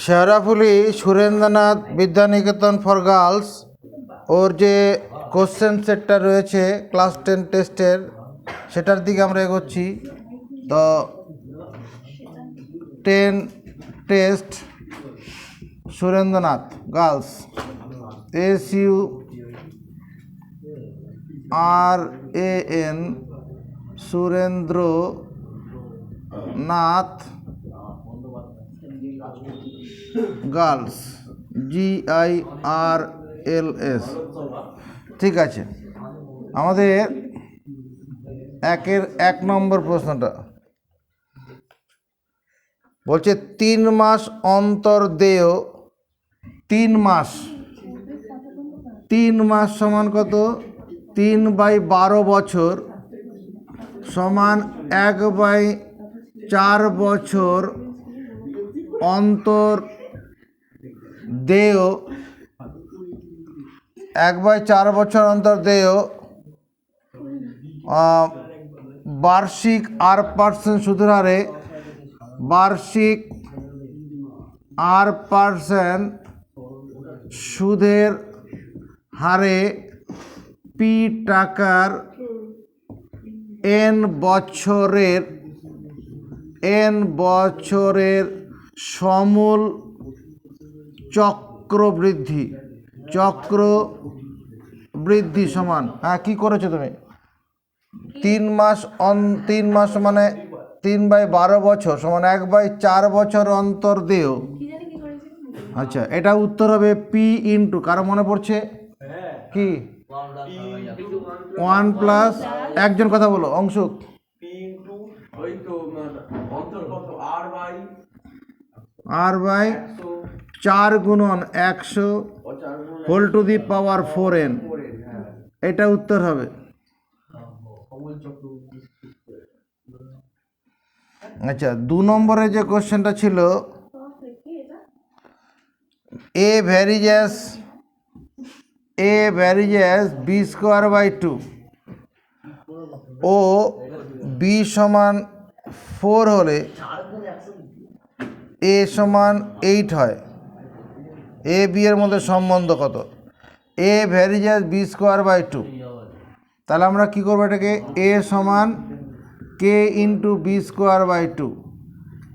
Sheoraphuli Surendranath Vidyaniketan for girls ওর যে question সেটটা রয়েছে ক্লাস 10 টেস্টের সেটার দিকে আমরা এগোচ্ছি। তো 10 test Surendranath girls SURAN Surendranath girls GIRLS। ঠিক আছে, আমাদের 1 নম্বর প্রশ্নটা বলছে 3 মাস অন্তর দেয় 3 মাস। 3 মাস সমান কত? 3/12 বছর সমান 1/4 বছর অন্তর দেয়। 1/4 বছর অন্তর দেয় বার্ষিক R% সুদের হারে, বার্ষিক R% সুদের হারে P টাকার N বছরের সমূল চক্রবৃদ্ধি সমান। হ্যাঁ, কি করেছো তুমি? 3 মাস মানে 3/12 বছর সমান 1/4 বছর অন্তর দেয়। আচ্ছা, এটা উত্তর হবে P ইন্টু, কারো মনে পড়ছে কি? 1+, একজন কথা বলো অংশুক। R/4 গুণন 100 whole to the power 4n, এটা উত্তর হবে। আচ্ছা, 2 নম্বরে যে কোশ্চেনটা ছিল A varies as B²/2 O B সমান 4 হলে A সমান 8 হয়। A B এর মধ্যে সম্বন্ধ কত? A ভ্যারিজেস B²/2, তাহলে আমরা কি করবো এটাকে? A সমান K ইন্টু B²/2।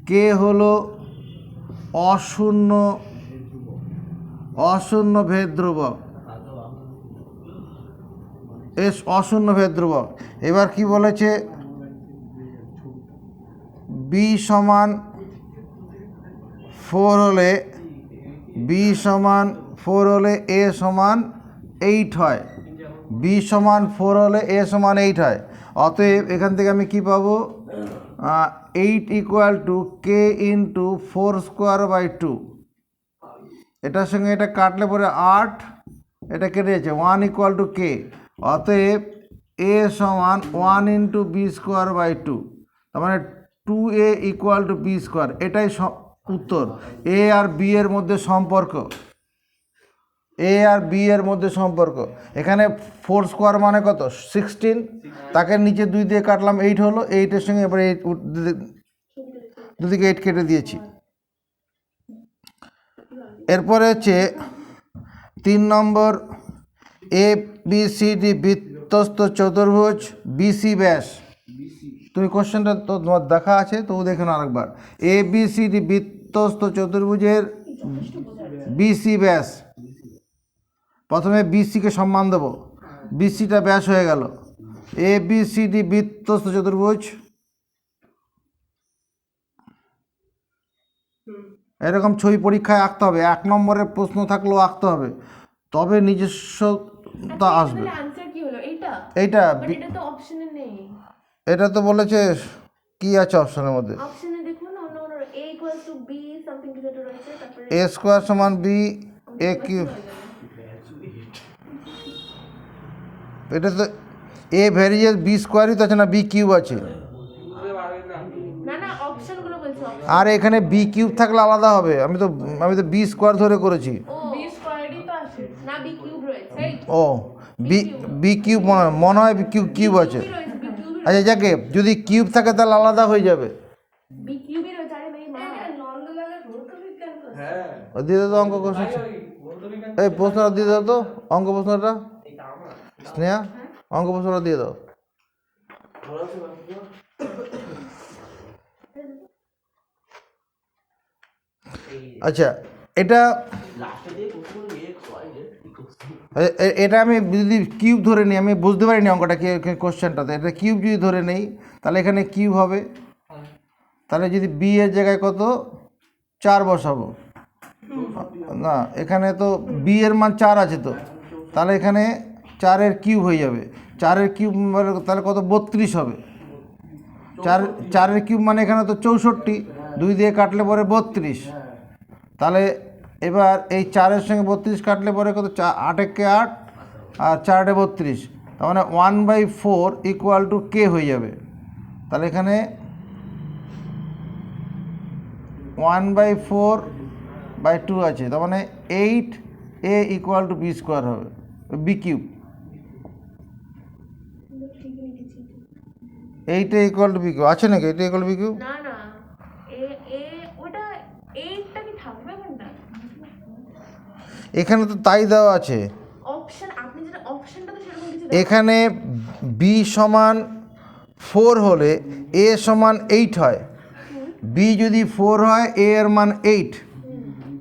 K হলো অশূন্য ভেদ ধ্রুবক, অশূন্য ভেদ ধ্রুবক। এবার কি বলেছে? B সমান 4 হলে A সমান 8 হয়। B সমান 4 হলে A সমান 8 হয়। অতএব এখান থেকে আমি কি পাবো? 8 = K ইন্টু 4²/2। এটার সঙ্গে এটা কাটলে পরে 8, এটা কেটে যাচ্ছে, 1 = K। অতএব A সমান 1 ইন্টু B²/2, তার মানে 2A = B²। এটাই উত্তর। A আর B এর মধ্যে সম্পর্ক। এখানে 4² মানে কত? 16, তাকে নিচে 2 দিয়ে কাটলাম, 8 হলো। 8-এর সঙ্গে এবারে দুদিকে 8 কেটে দিয়েছি। এরপরে হচ্ছে 3 নম্বর ABCD বৃত্তস্থ চতুর্ভুজ BC ব্যাস। তুমি কোশ্চেনটা তো তোমার দেখা আছে, তো দেখে নাও আরেকবার। ABCD বৃত্তস্থ চতুর্ভুজের BC ব্যাস। প্রথমে BC-কে সম্মান দেবো, BC-টা ব্যাস হয়ে গেল। ABCD বৃত্তস্থ চতুর্ভুজ, এরকম ছবি পরীক্ষায় আঁকতে হবে। 1 নম্বরের প্রশ্ন থাকলেও আঁকতে হবে, তবে নিজস্বতা আসবে। এটা তো বলেছে কি আছে অপশনের মধ্যে? A² সমান B A³। এটা তো A ভ্যারিজেস B² তো আছে না, B³ আছে। আর এখানে B³ থাকলে আলাদা হবে। আমি তো B² ধরে করেছি। ও B³ মনে হয় কিউব আছে। আচ্ছা, যাকে যদি কিউব থাকে তাহলে আলাদা হয়ে যাবে। দিয়ে দাও তো অঙ্ক কোশ্চেন, এই প্রশ্নটা দিয়ে দাও তো, অঙ্ক প্রশ্নটা স্নেহা, অঙ্ক প্রশ্নটা দিয়ে দাও। আচ্ছা, এটা এটা আমি যদি কিউব ধরে নিই, আমি বুঝতে পারিনি অঙ্কটা কি কোশ্চেনটাতে, এটা কিউব যদি ধরে নেই তাহলে এখানে কিউব হবে, তাহলে যদি বি এর জায়গায় কত 4 বসাবো, না এখানে তো বি এর মান 4 আছে, তো তাহলে এখানে 4-এর কিউব হয়ে যাবে, 4-এর কিউব তাহলে কত 32 হবে, 4-এর কিউব মানে এখানে তো 64, 2 দিয়ে কাটলে পরে 32, তাহলে এবার এই 4-এর সঙ্গে 32 কাটলে পরে কত 8 একে 8 আর 4 32, তার মানে 1/4 ইকুয়াল টু কে হয়ে যাবে, তাহলে এখানে 1/4/2 আছে, তার মানে 8a equal to b square হবে, b cube, 8a equal to b cube আছে নাকি, 8a equal to b cube, না না ওটা 8টা কি থাকবে কোনটা এখানে তো তাই দেওয়া আছে, অপশন, আপনি যেটা অপশনটা তো সেরকম কিছু এখানে বি সমান 4 হলে এ সমান 8 হয়, বি যদি 4 হয় এ এর মান 8,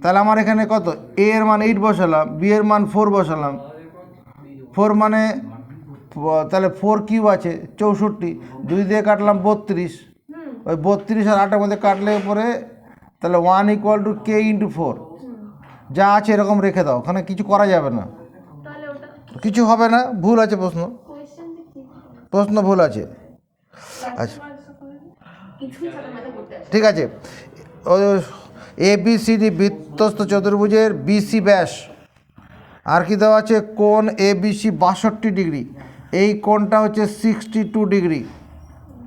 তাহলে আমার এখানে কত এ এর মান 8 বসালাম, বি এর মান 4 বসালাম, 4 মানে তাহলে 4 কিউব আছে 64, 2 দিয়ে কাটলাম 32, ওই 32 আর 8-এর মধ্যে কাটলে পরে তাহলে 1 ইকুয়াল টু কে ইন্টু 4, যা আছে এরকম রেখে দাও, ওখানে কিছু করা যাবে না, তাহলে ওটা কিছু হবে না, ভুল আছে প্রশ্ন, কোশ্চেনটা কি প্রশ্ন ভুল আছে। আচ্ছা কিছুই সাথে মাথা করতে আসে ঠিক আছে, এ বি সি ডি বৃত্তস্থ চতুর্ভুজের বিসি ব্যাস, আর কি দেওয়া আছে কোণ এ বি সি 62 ডিগ্রি, এই কোণটা হচ্ছে 62 ডিগ্রি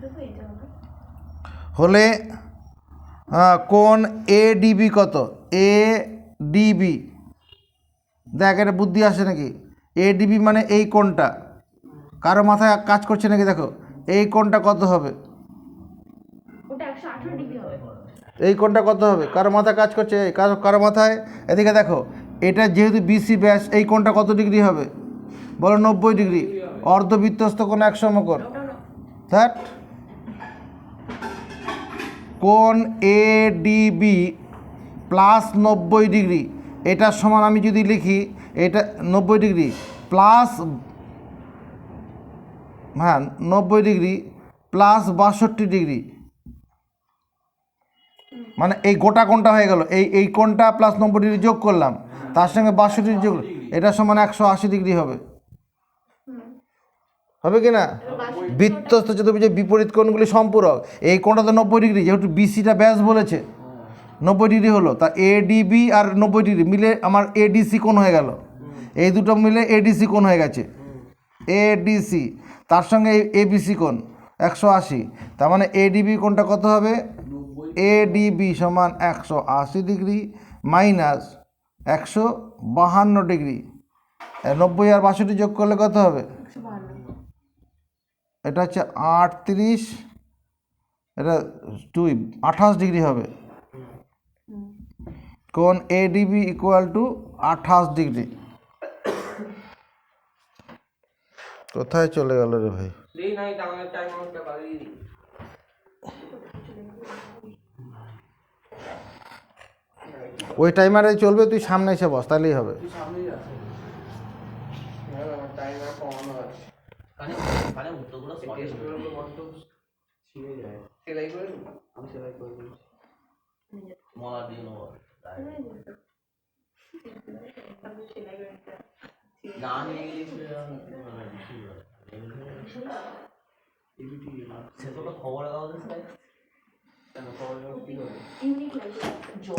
দেখো এটা হবে হলে কোণ এ ডিবি কত, এ ডিবি, দেখ এটা বুদ্ধি আসে নাকি, এ ডিবি মানে এই কোণটা, কারো মাথায় কাজ করছে নাকি দেখো, এই কোণটা কত হবে, ওটা 118 ডিগ্রি হবে এই কোণটা কত হবে, কারো মাথায় কাজ করছে, কারো মাথায়, এদিকে দেখো, এটা যেহেতু বিসি ব্যাস, এই কোণটা কত ডিগ্রি হবে বলো, 90 ডিগ্রি, অর্ধবৃত্তস্থ কোণ এক সমকোণ, দ্যাট কোণ এ ডিবি প্লাস 90 ডিগ্রি, এটার সমান আমি যদি লিখি এটা 90 ডিগ্রি প্লাস, হ্যাঁ 90 ডিগ্রি প্লাস 62 ডিগ্রি, মানে এই গোটা কোণটা হয়ে গেল, এই কোণটা প্লাস 90 ডিগ্রি যোগ করলাম, তার সঙ্গে 62 ডিগ্রি যোগ, এটা সমান 180 ডিগ্রি হবে, হবে কি না, বৃত্তস্থ চতুর্ভুজের বিপরীত কোণগুলি সম্পূরক, এই কোণটা তো 90 ডিগ্রি, যেহেতু বিসিটা ব্যাস বলেছে 90 ডিগ্রি হলো, তা এডিবি আর 90 ডিগ্রি মিলে আমার এডিসি কোণ হয়ে গেল, এই দুটো মিলে এডিসি কোণ হয়ে গেছে, এডিসি, তার সঙ্গে এবিসি কোণ 180, তার মানে এডিবি কোণটা কত হবে, এডিবি সমান 180 ডিগ্রি মাইনাস 152 ডিগ্রি, 90 আর 62 যোগ করলে কত হবে, 152 এটা হচ্ছে 38, এটা 28 ডিগ্রি হবে, কোণ এডিবি ইকুয়াল টু 28 ডিগ্রি, কোথায় চলে গেল রে ভাই, ওই টাইমারে চলবে, তুই সামনে এসে বস তাহলেই হবে,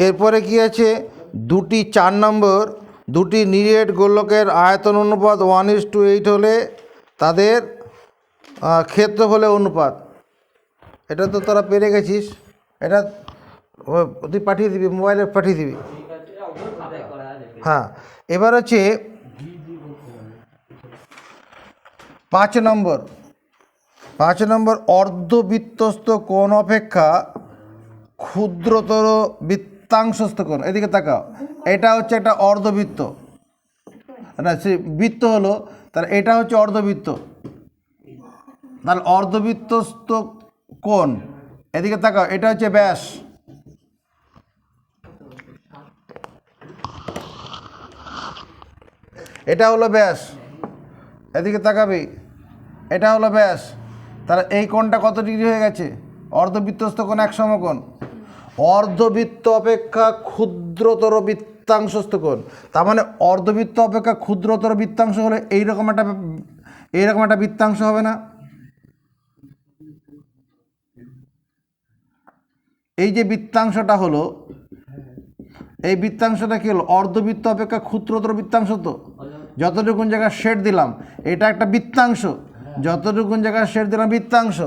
এরপরে কি আছে, দুটি 4 নম্বর, দুটি নিরেট গোলকের আয়তন অনুপাত 1:8 হলে তাদের ক্ষেত্রফলের অনুপাত, এটা তো তোরা পেরে গেছিস, এটা তুই পাঠিয়ে দিবি, মোবাইলে পাঠিয়ে দিবি, হ্যাঁ। এবার হচ্ছে 5 নম্বর অর্ধবৃত্তস্থ কোণ অপেক্ষা ক্ষুদ্রতর বৃত্তাংশস্থ কোণ, এদিকে তাকাও, এটা হচ্ছে একটা অর্ধবৃত্ত, না সে বৃত্ত হলো, তাহলে এটা হচ্ছে অর্ধবৃত্ত, তাহলে অর্ধবৃত্তস্থ কোণ, এদিকে তাকাও, এটা হচ্ছে ব্যাস, এটা হলো ব্যাস, এদিকে তাকাবি, এটা হলো ব্যাস, তাহলে এই কোণটা কত ডিগ্রি হয়ে গেছে? অর্ধবৃত্তস্থ কোণ এক সমকোণ। অর্ধবৃত্ত অপেক্ষা ক্ষুদ্রতর বৃত্তাংশস্থ কোণ, তার মানে অর্ধবৃত্ত অপেক্ষা ক্ষুদ্রতর বৃত্তাংশ হলে এইরকম একটা বৃত্তাংশ হবে না? এই যে বৃত্তাংশটা হলো, এই বৃত্তাংশটা কি হলো? অর্ধবৃত্ত অপেক্ষা ক্ষুদ্রতর বৃত্তাংশ। তো যতটুকুন জায়গায় শেড দিলাম এটা একটা বৃত্তাংশ, যতটুকুন জায়গায় শেড দিলাম বৃত্তাংশ,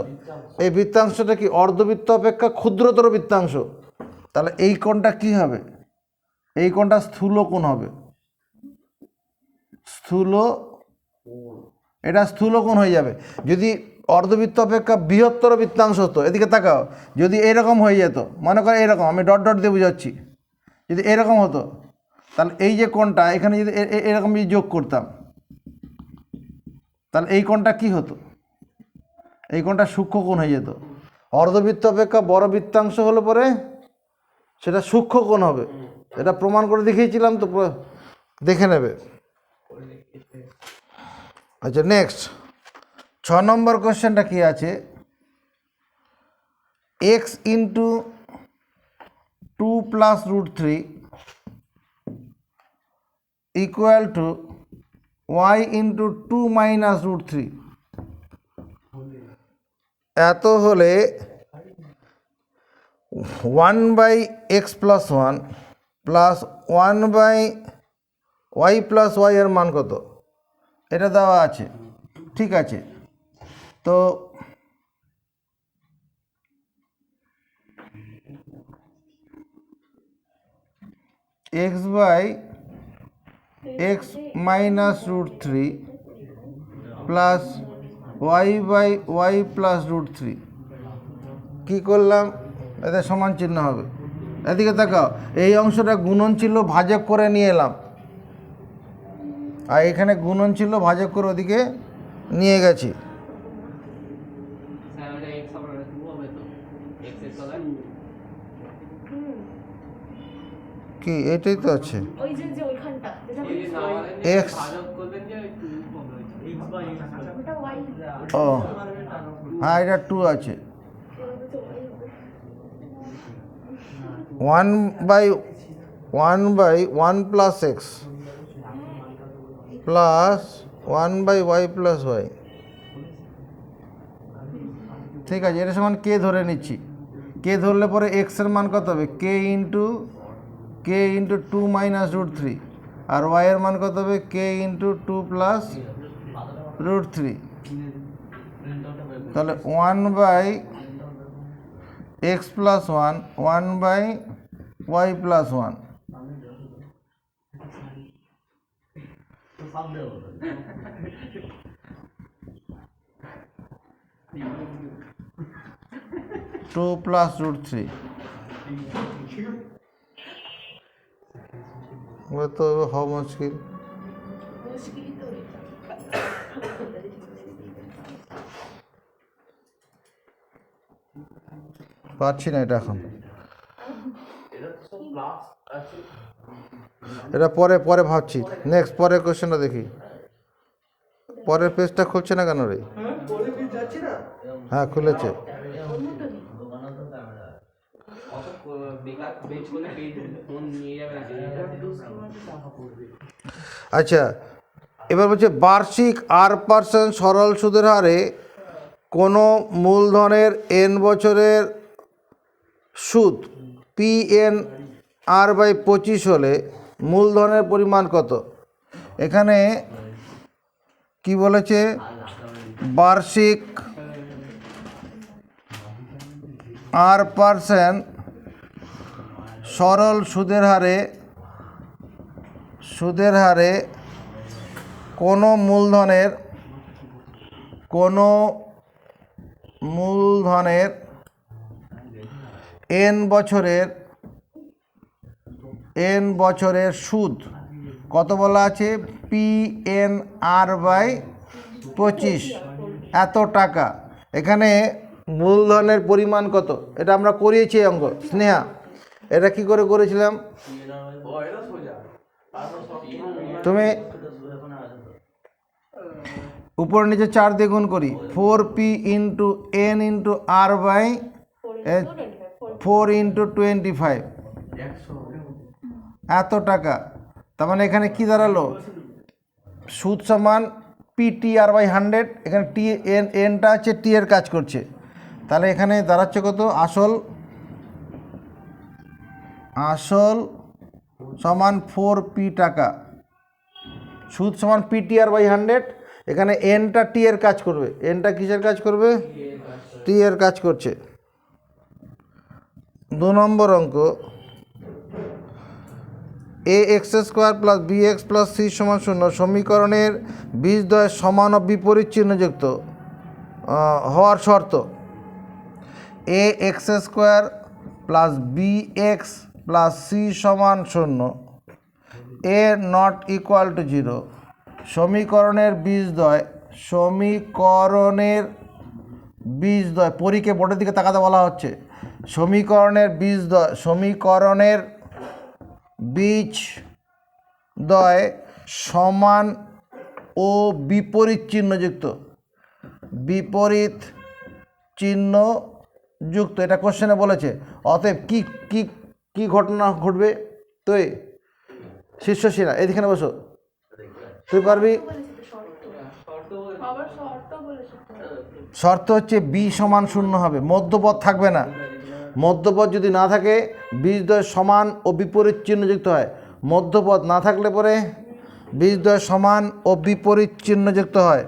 এই বৃত্তাংশটা কি অর্ধবৃত্ত অপেক্ষা ক্ষুদ্রতর বৃত্তাংশ। তাহলে এই কোণটা কি হবে? এই কোণটা স্থূল কোণ হবে, এটা স্থূল কোণ হয়ে যাবে। যদি অর্ধবৃত্ত অপেক্ষা বৃহত্তর বৃত্তাংশ হতো, এদিকে তাকাও, যদি এরকম হয়ে যেত, মনে করো এরকম, আমি ডট ডট দিয়ে বুঝাচ্ছি, যদি এরকম হতো, তাহলে এই যে কোণটা এখানে যদি এরকম যদি যোগ করতাম, তাহলে এই কোণটা কি হতো? এই কোণটা সূক্ষ্ম কোণ হয়ে যেত। অর্ধবৃত্ত অপেক্ষা বড় বৃত্তাংশ হলে পরে সেটা সূক্ষ্ম কোণ হবে, এটা প্রমাণ করে দেখিয়েছিলাম, তো দেখে নেবে। আচ্ছা, নেক্সট 6 নম্বর কোশ্চেনটা কি আছে? X into 2 plus root 3 equal to y into 2 minus root 3। এত হলে 1 by x plus 1 plus 1 by y plus y এর মান কত? এটা দেওয়া আছে, ঠিক আছে। তো x by x minus root 3 plus y by y plus root 3 কী করলাম? এদের সমান চিহ্ন হবে। এদিকে তাকাও, এই অংশটা গুণন ছিল, ভাজক করে নিয়ে এলাম, আর এখানে গুণন ছিল, ভাজক করে ওদিকে নিয়ে গেছি। কি এটাই তো আছে, ওই যে যে ওইখানটা যেটা এক্স, ওটা ওয়াই, ও হ্যাঁ, এটা 2 আছে। 1 by 1 plus x plus 1 by y plus y, ঠিক আছে। এটা সমান কে ধরে নিচ্ছি, কে ধরলে পরে এক্সের মান কত হবে? কে ইন্টু 2 মাইনাস রুট 3, আর ওয়াইয়ের মান কত হবে? K into 2 plus root 3। তাহলে 1 by x plus 1, 1 by y plus 1। Two plus root 3, वो तो हो मुश्किल। পারছি না এটা এখন, এটা পরে পরে ভাবছি। নেক্সট পরের কোশ্চেনটা দেখি, পরের পেজটা খুলছে না কেন রে? হ্যাঁ খুলেছে। আচ্ছা, এবার বলছে বার্ষিক R% সরল সুদের হারে কোনো মূলধনের n বছরের সুদ PN R/25 হলে মূলধনের পরিমাণ কত? এখানে কি বলেছে? বার্ষিক R% সরল সুদের হারে কোনো মূলধনের n বছরের এন বছরের সুদ কত বলা আছে, PNR/25 এত টাকা। এখানে মূলধনের পরিমাণ কত, এটা আমরা করিয়েছি অঙ্ক স্নেহা, এটা কি করে করেছিলাম, তুমি উপর নিচে 4 দিয়ে গুণ করি, 4P × N × R/4 × 25 এত টাকা। তার মানে এখানে কি দাঁড়ালো, সুদ সমান PTR/100, এখানে এনটা হচ্ছে টি এর কাজ করছে, তাহলে এখানে দাঁড়াচ্ছে কত, আসল সমান 4P টাকা, সুদ সমান PTR/100, এখানে এনটা টি এর কাজ করবে, এনটা কিসের কাজ করবে, টি এর কাজ করছে। 2 নম্বর অঙ্ক, ax² + bx + c = 0 সমীকরণের বীজদ্বয় সমান ও বিপরীত চিহ্নযুক্ত হওয়ার শর্ত। ax² + bx + c = 0, a ≠ 0 সমীকরণের বীজদ্বয় পরীকে বোর্ডের দিকে তাকাতে বলা হচ্ছে, সমীকরণের বীজদ্বয় সমান ও বিপরীত চিহ্নযুক্ত, এটা কোশ্চেনে বলেছে। অতএব কি কি কি ঘটনা ঘটবে, তুই শীর্ষশিরা এইখানে বসো, তুই পারবি। শর্ত হচ্ছে বি সমান 0 হবে, মধ্যপদ থাকবে না। মধ্যপদ যদি না থাকে বীজদ্বয় সমান ও বিপরীত চিহ্নযুক্ত হয়, মধ্যপদ না থাকলে পরে বীজদ্বয় সমান ও বিপরীত চিহ্নযুক্ত হয়।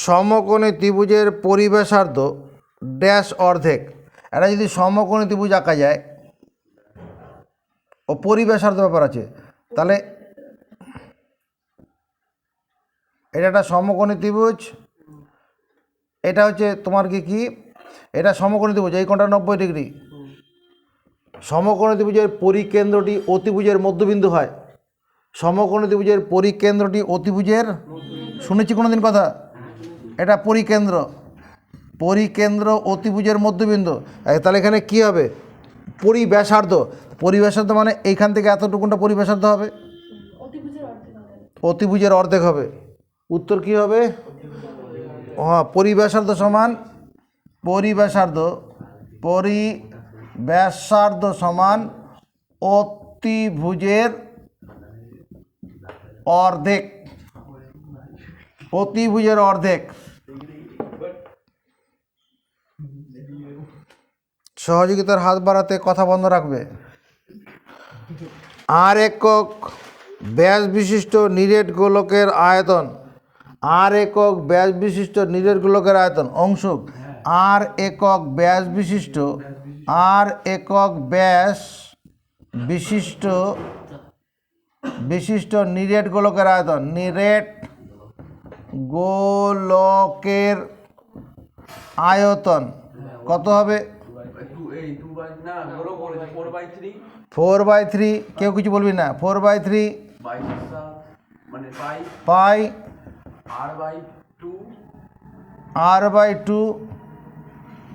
সমকোণী ত্রিভুজের পরিব্যাসার্ধ ড্যাশ অর্ধেক, এটা যদি সমকোণী ত্রিভুজ আঁকা যায় ও পরিব্যাসার্ধ ব্যাপার আছে, তাহলে এটা একটা সমকোণী ত্রিভুজ, এটা হচ্ছে তোমার কি এটা সমকোণী ত্রিভুজ, এই কোণটা 90 ডিগ্রি। সমকোণী ত্রিভুজের পরিকেন্দ্রটি অতিভুজের মধ্যবিন্দু হয়, সমকোণী ত্রিভুজের পরিকেন্দ্রটি অতিভুজের, শুনেছি কোনোদিন কথা, এটা পরিকেন্দ্র অতিভুজের মধ্যবিন্দু। তাহলে এখানে কি হবে, পরিব্যাসার্ধ মানে এইখান থেকে এতটুকুনটা পরিব্যাসার্ধ হবে, অতিভুজের অর্ধেক হবে। উত্তর কি হবে, হ্যাঁ, পরিব্যাসার্ধ সমান অতিভুজের অর্ধেক। সহযোগিতার হাত বাড়াতে কথা বন্ধ রাখবে। আর একক ব্যাস বিশিষ্ট নিরেট গোলকের আয়তন, অংশুক আর একক ব্যাস বিশিষ্ট নিরেট গোলকের আয়তন কত হবে, 4/3, কেউ কিছু বলবি না, 4/3 পাই R/2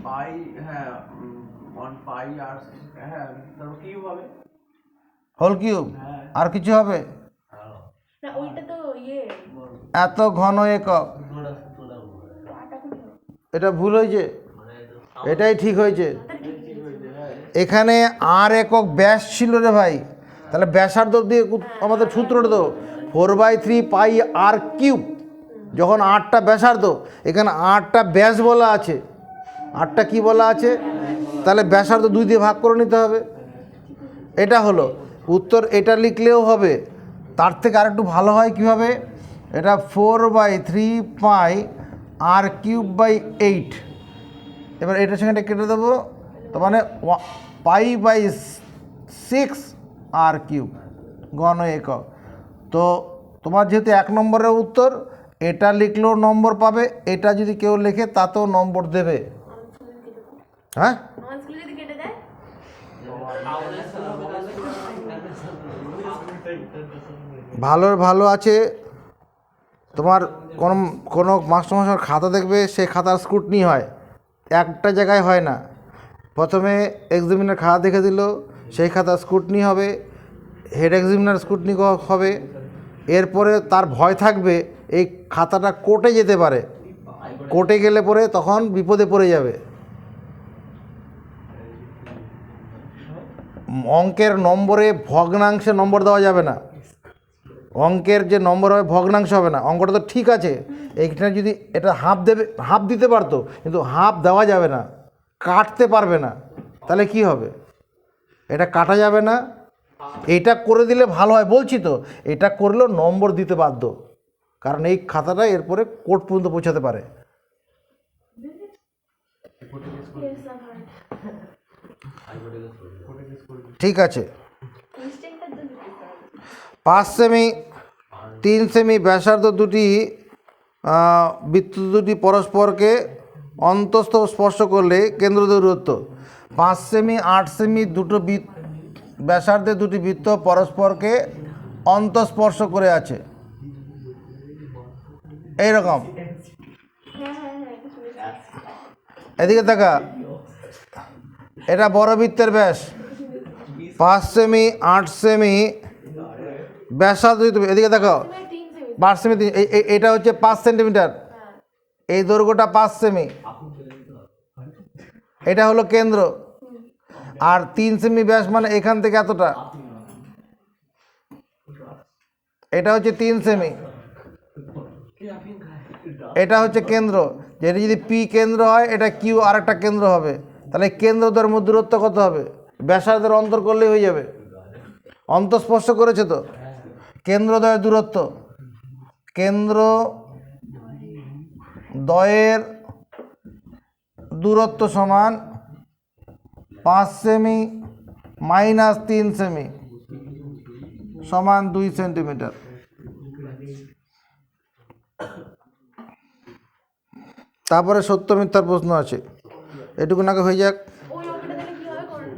পাই, হ্যাঁ 1 পাই আর হ্যাঁ তারপর কিউব হবে, হোল কিউব, আর কিছু হবে না, ওইটা তো এত ঘন একক, এটা ভুল হয়েছে, এটাই ঠিক হয়েছে। এখানে আর একক ব্যাস ছিল রে ভাই, তাহলে ব্যাসার্ধ দিয়ে আমাদের সূত্রটা তো 4/3 পাই R³ যখন 8টা ব্যাসার্ধ, এখানে 8টা ব্যাস বলা আছে, 8টা কি বলা আছে, তাহলে ব্যাসার্ধ 2 দিয়ে ভাগ করে নিতে হবে। এটা হলো উত্তর, এটা লিখলেও হবে। তার থেকে আরেকটু ভালো হয় কীভাবে, এটা 4/3 পাই R³/8, এবার এটার সঙ্গে এটা কেটে দেবো, তো মানে π/6 R³ ঘন একক। তো তোমার যেহেতু 1 নম্বরের উত্তর, এটা লিখলেও নম্বর পাবে, এটা যদি কেউ লেখে তাতেও নম্বর দেবে। হ্যাঁ, ভালোর ভালো আছে, তোমার কোনো কোনো মাস্টারমশাই খাতা দেখবে, সেই খাতার স্ক্রুটনি হয়, একটা জায়গায় হয় না। প্রথমে এক্সামিনার খাতা দেখে দিল, সেই খাতা স্ক্রুটনি হবে, হেড এক্সামিনার স্ক্রুটনি হবে, এরপরে তার ভয় থাকবে এই খাতাটা কোর্টে যেতে পারে, কোর্টে গেলে পরে তখন বিপদে পড়ে যাবে। অঙ্কের নম্বরে ভগ্নাংশে নম্বর দেওয়া যাবে না, অঙ্কের যে নম্বর হবে ভগ্নাংশ হবে না। অঙ্কটা তো ঠিক আছে, এইখানে যদি এটা হাফ দেবে, হাফ দিতে পারতো, কিন্তু হাফ দেওয়া যাবে না, কাটতে পারবে না, তাহলে কি হবে? এটা কাটা যাবে না। এটা করে দিলে ভালো হয় বলছি তো, এটা করলেও নম্বর দিতে বাধ্য, কারণ এই খাতাটা এরপরে কোর্ট পর্যন্ত পৌঁছাতে পারে। Yes, I've heard. ঠিক আছে, Mistake-টা যদি করতে হবে। 5 সেমি 3 সেমি ব্যাসার্ধ দুটি বৃত্ত দুটি পরস্পরকে অন্তঃস্থ স্পর্শ করলে কেন্দ্র দূরত্ব। 5 সেমি 8 সেমি দুটো ব্যাসার্ধের দুটি বৃত্ত পরস্পরকে অন্তঃস্পর্শ করে আছে, এইরকম। হ্যাঁ, এটা শুনেছি। এদিকে দেখা, এটা বড় বৃত্তের ব্যাস 5 সেমি 8 সেমি ব্যাসার্ধ, এদিকে দেখো 3 সেমি। 5 সেমি, এটা হচ্ছে 5 সেন্টিমিটার, এই দৈর্ঘ্যটা 5 সেমি, এটা হলো কেন্দ্র। আর 3 সেমি ব্যাস মানে এখান থেকে এতটা, এটা হচ্ছে 3 সেমি, এটা হচ্ছে কেন্দ্র। যেটা যদি পি কেন্দ্র হয়, এটা কিউ আর একটা কেন্দ্র হবে, তাহলে কেন্দ্রদের মধ্যে দূরত্ব কত হবে? ব্যাসার্ধের অন্তর করলেই হয়ে যাবে। অন্তঃস্পর্শ করেছে তো, কেন্দ্রদ্বয়ের দূরত্ব, কেন্দ্র দ্বয়ের দূরত্ব সমান 5 সেমি মাইনাস 3 সেমি সমান 2 সেন্টিমিটার। তারপরে সত্য মিথ্যার প্রশ্ন আছে, এটুকু নাকি হয়ে যাক। ওই অঙ্কটা দিলে কি হবে করুন?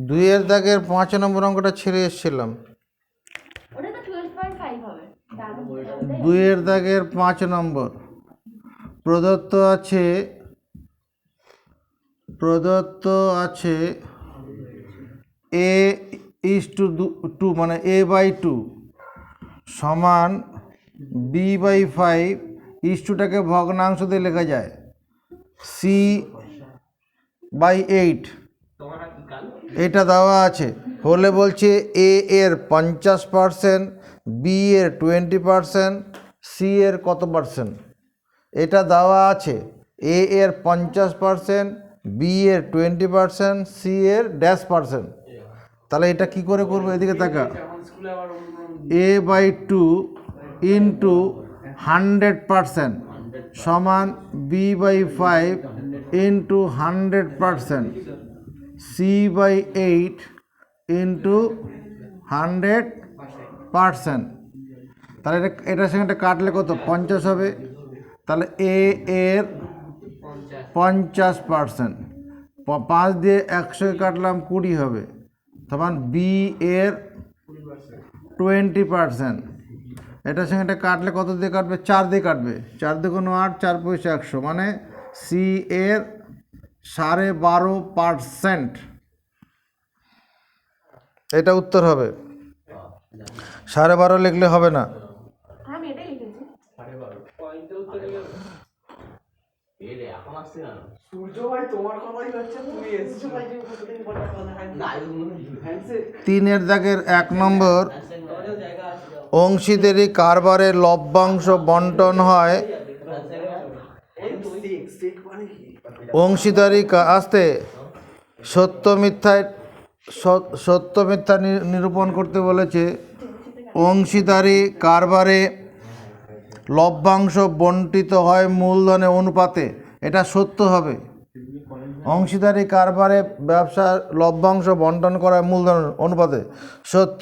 2 দাগের 5 নম্বর অঙ্কটা ছেড়ে এসেছিলাম। ওটা তো 12.5 হবে। দাঁড়ান। 2 দাগের 5 নম্বর প্রদত্ত আছে a:2 মানে a/2 সমান b/5, ইস্টুটাকে ভগ্নাংশ দিয়ে লেখা যায় c/8, এটা দেওয়া আছে। হলে বলছে এ এর 50%, বি এর 20%, সি এর কত পার্সেন্ট? এটা দেওয়া আছে এ এর 50%, বি এর 20%, সি এর -%। তাহলে এটা কি করে করবো? এদিকে তাকা, a/2 ইন্টু 100% সমান b/5 ইন্টু 100%, c/8 ইন্টু 100%। তাহলে এটার সঙ্গে কাটলে কত? 50 হবে। তাহলে এ এর 50%, 5 দিয়ে 100 কাটলাম 20 হবে, তখন বি এর 20%। এটার সঙ্গে এটা কাটলে কত দিয়ে কাটবে? 4 দিয়ে কাটবে, 4 2 8, 4 পয়সা 100, মানে সি এর 12.5%। এটা উত্তর হবে। 12.5 লিখলে হবে না। আমি এটাই লিখেছি। সূর্য ভাই তোমার কথাই হচ্ছে, তুমি এসছো ভাই যে কতদিন পরে হ্যান্ডসে 3 দাগের 1 নম্বর অংশীদারি কারবারে লভ্যাংশ বন্টন হয়। অংশীদারি আসতে সত্য মিথ্যা নিরূপণ করতে বলেছে। অংশীদারি কারবারে লভ্যাংশ বন্টিত হয় মূলধনের অনুপাতে, এটা সত্য হবে। অংশীদারি কারবারে ব্যবসার লভ্যাংশ বন্টন করা হয় মূলধনের অনুপাতে, সত্য।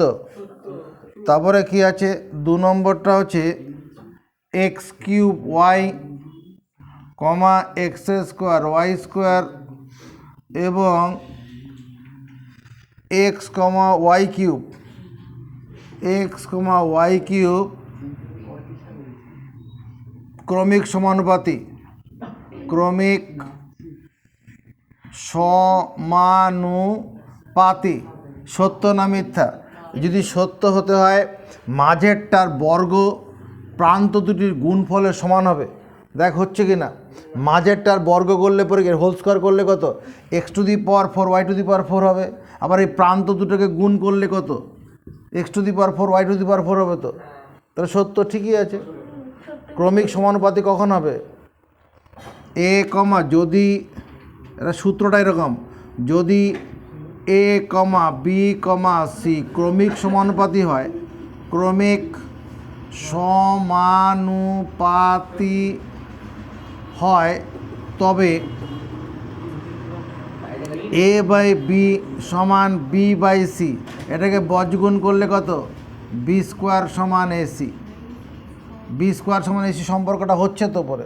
তারপরে কি আছে? 2 নম্বরটা হচ্ছে x³ y, x² y² এবং এক্স কমা ওয়াই কিউব, এক্স কমা ওয়াই কিউব ক্রমিক সমানুপাতি, ক্রমিক সমানুপাতি, সত্য না মিথ্যা? যদি সত্য হতে হয় মাঝেরটার বর্গ প্রান্ত দুটির গুণফলের সমান হবে। দেখ হচ্ছে কি না, মাঝেরটার বর্গ করলে পরে হোল স্কোয়ার করলে কত, x to the power 4 y to the power 4 হবে। আবার এই প্রান্ত দুটোকে গুণ করলে কত, x to the power 4 y to the power 4 হবে। তো তাহলে সত্য ঠিকই আছে। ক্রমিক সমানুপাতি কখন হবে? এ কমা, যদি এটা সূত্রটা এরকম, যদি এ কমা বি কমা সি ক্রমিক সমানুপাতি হয়, ক্রমিক সমানুপাতি হয়, তবে এ বাই বি সমান বি বাই সি, এটাকে বজ্রগুণ করলে কত, বি স্কোয়ার সমান এসি, বি স্কোয়ার সমান এসি সম্পর্কটা হচ্ছে তো পরে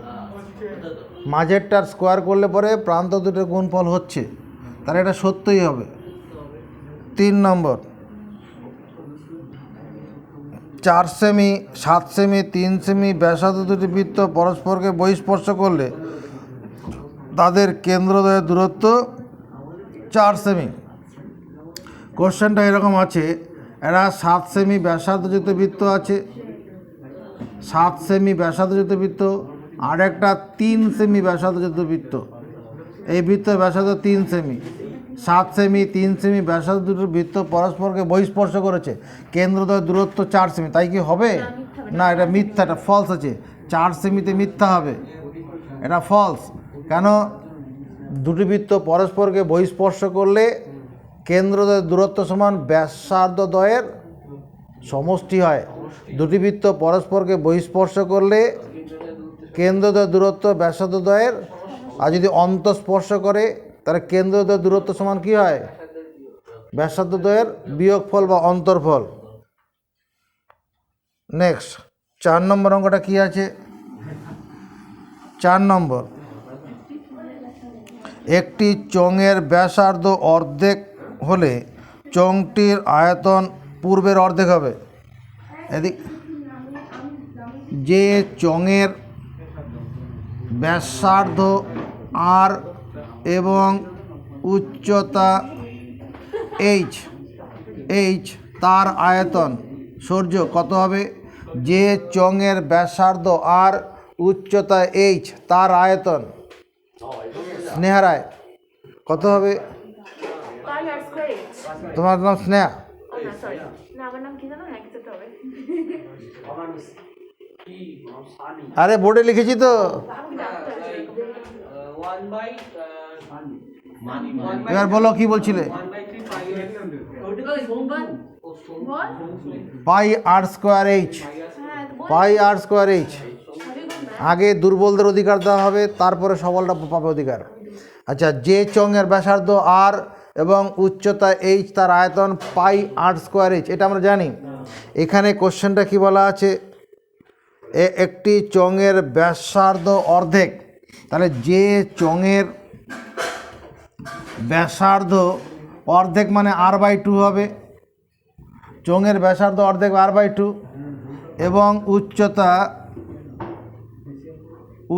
মাঝেরটার স্কোয়ার করলে পরে প্রান্ত দুটোর গুণফল হচ্ছে, তাহলে এটা সত্যই হবে। 3 নম্বর, 4 সেমি 7 সেমি 3 সেমি ব্যাসার্ধ দুটি বৃত্ত পরস্পরকে বহিঃস্পর্শ করলে তাদের কেন্দ্রদ্বয়ের দূরত্ব 4 সেমি। কোশ্চেনটা এরকম আছে, এরা 7 সেমি ব্যাসার্ধযুক্ত বৃত্ত আছে, 7 সেমি ব্যাসার্ধযুক্ত বৃত্ত, আর একটা 3 সেমি ব্যাসার্ধযুক্ত বৃত্ত। এই বৃত্তের ব্যাসার্ধ 3 সেমি, 7 সেমি 3 সেমি ব্যাসার্ধ দুটোর বৃত্ত পরস্পরকে বহিঃস্পর্শ করেছে, কেন্দ্রদ্বয়ের দূরত্ব 4 সেমি। তাই কি হবে? না, এটা মিথ্যা, এটা ফলস আছে। 4 সেমিতে মিথ্যা হবে, এটা ফলস। কেন? দুটি বৃত্ত পরস্পরকে বহিঃস্পর্শ করলে কেন্দ্রদ্বয়ের দূরত্ব সমান ব্যাসার্ধদ্বয়ের সমষ্টি হয়। দুটি বৃত্ত পরস্পরকে বহিঃস্পর্শ করলে কেন্দ্রদ্বয়ের দূরত্ব ব্যাসার্ধদ্বয়ের, আর যদি অন্তঃস্পর্শ করে তাহলে কেন্দ্রদ্বয়ের দূরত্ব সমান কি হয়, ব্যাসার্ধদ্বয়ের বিয়োগফল বা অন্তর্ফল। নেক্সট 4 নম্বর অঙ্কটা কি আছে? 4 নম্বর, একটি চোঙের ব্যাসার্ধ অর্ধেক হলে চোঙটির আয়তন পূর্বের অর্ধেক হবে। এদিক যে চোঙের ব্যাসার্ধ আর এবং উচ্চতা এইচ, তার আয়তন সূর্য কত হবে? যে চোঙের ব্যাসার্ধ আর উচ্চতা এইচ তার আয়তন, স্নেহা রায়, কত হবে? পাই আর স্কয়ার এইচ। তোমার নাম স্নেহা? ও না, সরি, না আমার নাম কি জানো, হ্যাঁ কিছু তো হবে। আরে বোর্ডে লিখেছি তো। এবার বলো কি বলছিলে? বল। পাই আর স্কোয়ার এইচ, হ্যাঁ তো বল। পাই আর স্কোয়ার এইচ। আগে দুর্বলদের অধিকার দেওয়া হবে, তারপরে সবলটা পাবে অধিকার। আচ্ছা, যে চোঙের ব্যাসার্ধ আর এবং উচ্চতা এইচ তার আয়তন পাই আর স্কোয়ার এইচ, এটা আমরা জানি। এখানে কোশ্চেনটা কি বলা আছে? একটি চোঙের ব্যাসার্ধ অর্ধেক, তাহলে যে চোঙের ব্যাসার্ধ অর্ধেক মানে r/2 হবে, চোঙের ব্যাসার্ধ অর্ধেক r/2, এবং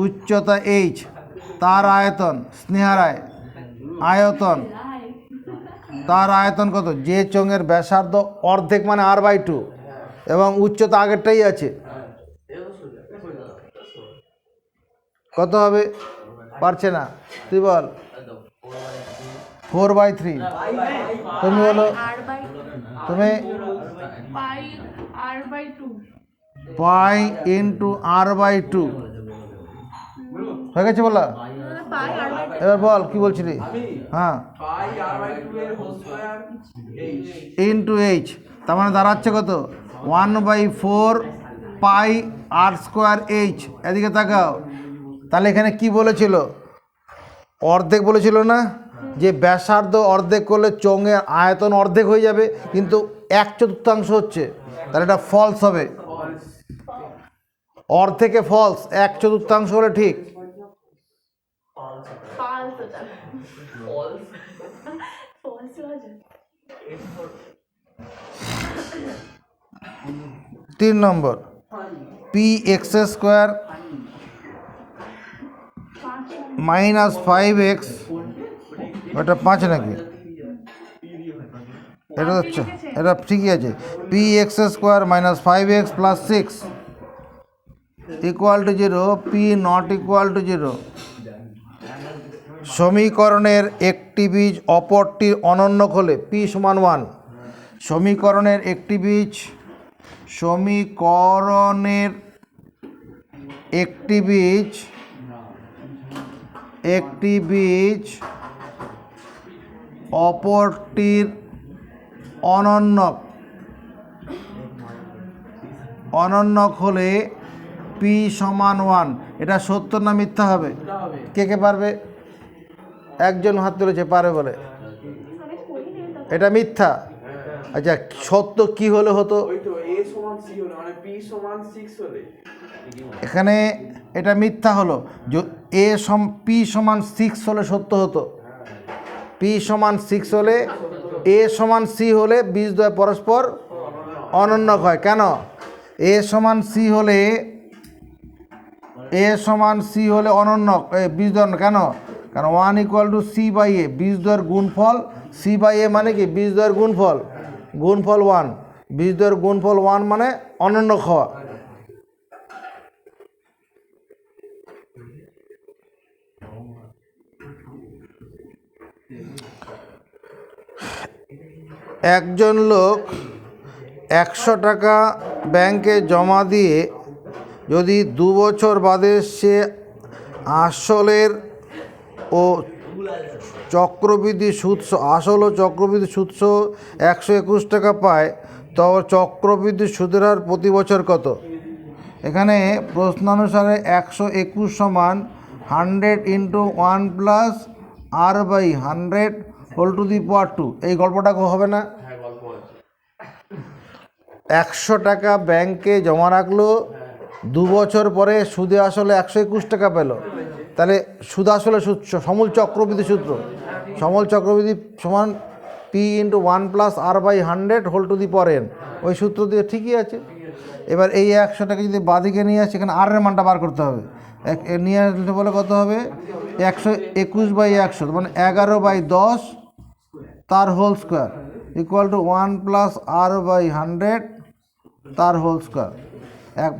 উচ্চতা এইচ তার আয়তন, স্নেহা রায়, আয়তন, তার আয়তন কত? যে চোঙের ব্যাসার্ধ অর্ধেক মানে r/2 এবং উচ্চতা আগেরটাই আছে, কত হবে? পারছে না, তুই বল। 4/3। তুমি বলো, তুমি পাই আর বাই 2। পাই ইন্টু r/2 হয়ে গেছে বলা? পাই আর বাই এবার বল কি বলছিলি? হ্যাঁ, পাই r/2 এর হোল স্কয়ার ইন্টু এইচ, তার মানে দাঁড়াচ্ছে কত? 1/4 পাই আর স্কোয়ার এইচ। এদিকে তাকাও, তাহলে এখানে কি বলেছিল? অর্ধেক বলেছিল না, যে ব্যাসার্ধ অর্ধেক করলে চোঙের আয়তন অর্ধেক হয়ে যাবে, কিন্তু 1/4 হচ্ছে, তাহলে এটা ফলস হবে। অর্ধেকে ফলস, 1/4 হলে ঠিক। ফালস ওটা। ফলস। ফলস আছে। তিন নম্বর p x square minus 5x, ওটা 5 নাকি? এটা হচ্ছে, এটা ঠিকই আছে। P x square minus 5x plus 6 equal to 0, p not equal to 0। সমীকরণের একটি বীজ অপরটির অনন্যক হলে পি সমান 1। সমীকরণের একটি বীজ অপরটির অনন্যক হলে পি সমান 1। এটা সত্য না মিথ্যা হবে? কে কে পারবে? একজন হাত তুলেছে পারে বলে। এটা মিথ্যা। আচ্ছা, সত্য কি হলে হতো? এখানে এটা মিথ্যা হলো। পি সমান 6 হলে সত্য হতো। পি সমান 6 হলে, এ সমান সি হলে বীজদ্বয় পরস্পর অনন্যক হয়। কেন? এ সমান সি হলে অনন্যক, বীজদ্বয় কেন? কারণ 1 equal to c by a, বীজদ্বয়ের গুণফল। সি বাই এ মানে কি? বীজদ্বয়ের গুণফল 1। বীজদ্বয়ের গুণফল 1 মানে অনন্যক হওয়া। একজন লোক 100 টাকা ব্যাংকে জমা দিয়ে যদি 2 বছর বাদে সে আসলের ও চক্রবৃদ্ধি সুদ, আসল ও চক্রবৃদ্ধি সুদসহ 121 টাকা পায়, তবে চক্রবৃদ্ধি সুদের হার প্রতি বছর কত? এখানে প্রশ্নানুসারে 121 সমান 100 into 1 plus R by 100 whole to the power 2। এই গল্পটা হবে না? 100 টাকা ব্যাংকে জমা রাখলো, 2 বছর পরে সুদে আসলে 121 টাকা পেল। তাহলে সুদ আসলে সমূল চক্রবৃদ্ধি সূত্র, সমূল চক্রবৃদ্ধি সমান p into 1 plus R by 100 whole to the power n। ওই সূত্র দিয়ে ঠিকই আছে। এবার এই 100 টাকা যদি বাদিকে নিয়ে আসে, এখানে আর এর মানটা বার করতে হবে। নিয়ে আসলে বলে কত হবে? 121 বাই 100 মানে 11/10 তার whole square equal to 1 plus R by 100 তার হোল স্কোয়ার।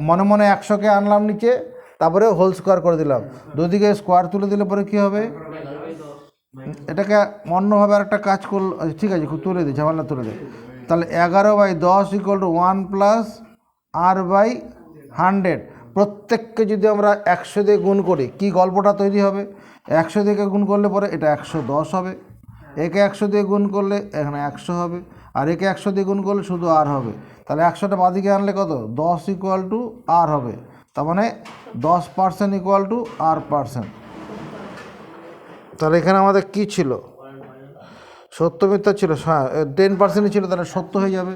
মনে মনে 100কে আনলাম নিচে, তারপরে হোল স্কোয়ার করে দিলাম। দুদিকে স্কোয়ার তুলে দিলে পরে কী হবে? এটাকে অন্যভাবে আর একটা কাজ করল। ঠিক আছে, তুলে দিই, ঝামেলা তুলে দিই। তাহলে 11/10 equal to 1 plus R by 100। প্রত্যেককে যদি আমরা 100 দিয়ে গুণ করি, কি গল্পটা তৈরি হবে? 100 দিয়ে গুণ করলে পরে এটা 110 হবে। একে 100 দিয়ে গুণ করলে এখানে 100 হবে, আর একে 100 দিয়ে গুণ করলে শুধু আর হবে। তাহলে 100টা বাদিকে আনলে কত? 10 ইকুয়াল টু আর হবে। তার মানে 10% ইকুয়াল টু r%। তাহলে এখানে আমাদের কি ছিল? সত্য মিথ্যা ছিল? হ্যাঁ, 10%ই ছিল, তাহলে সত্য হয়ে যাবে।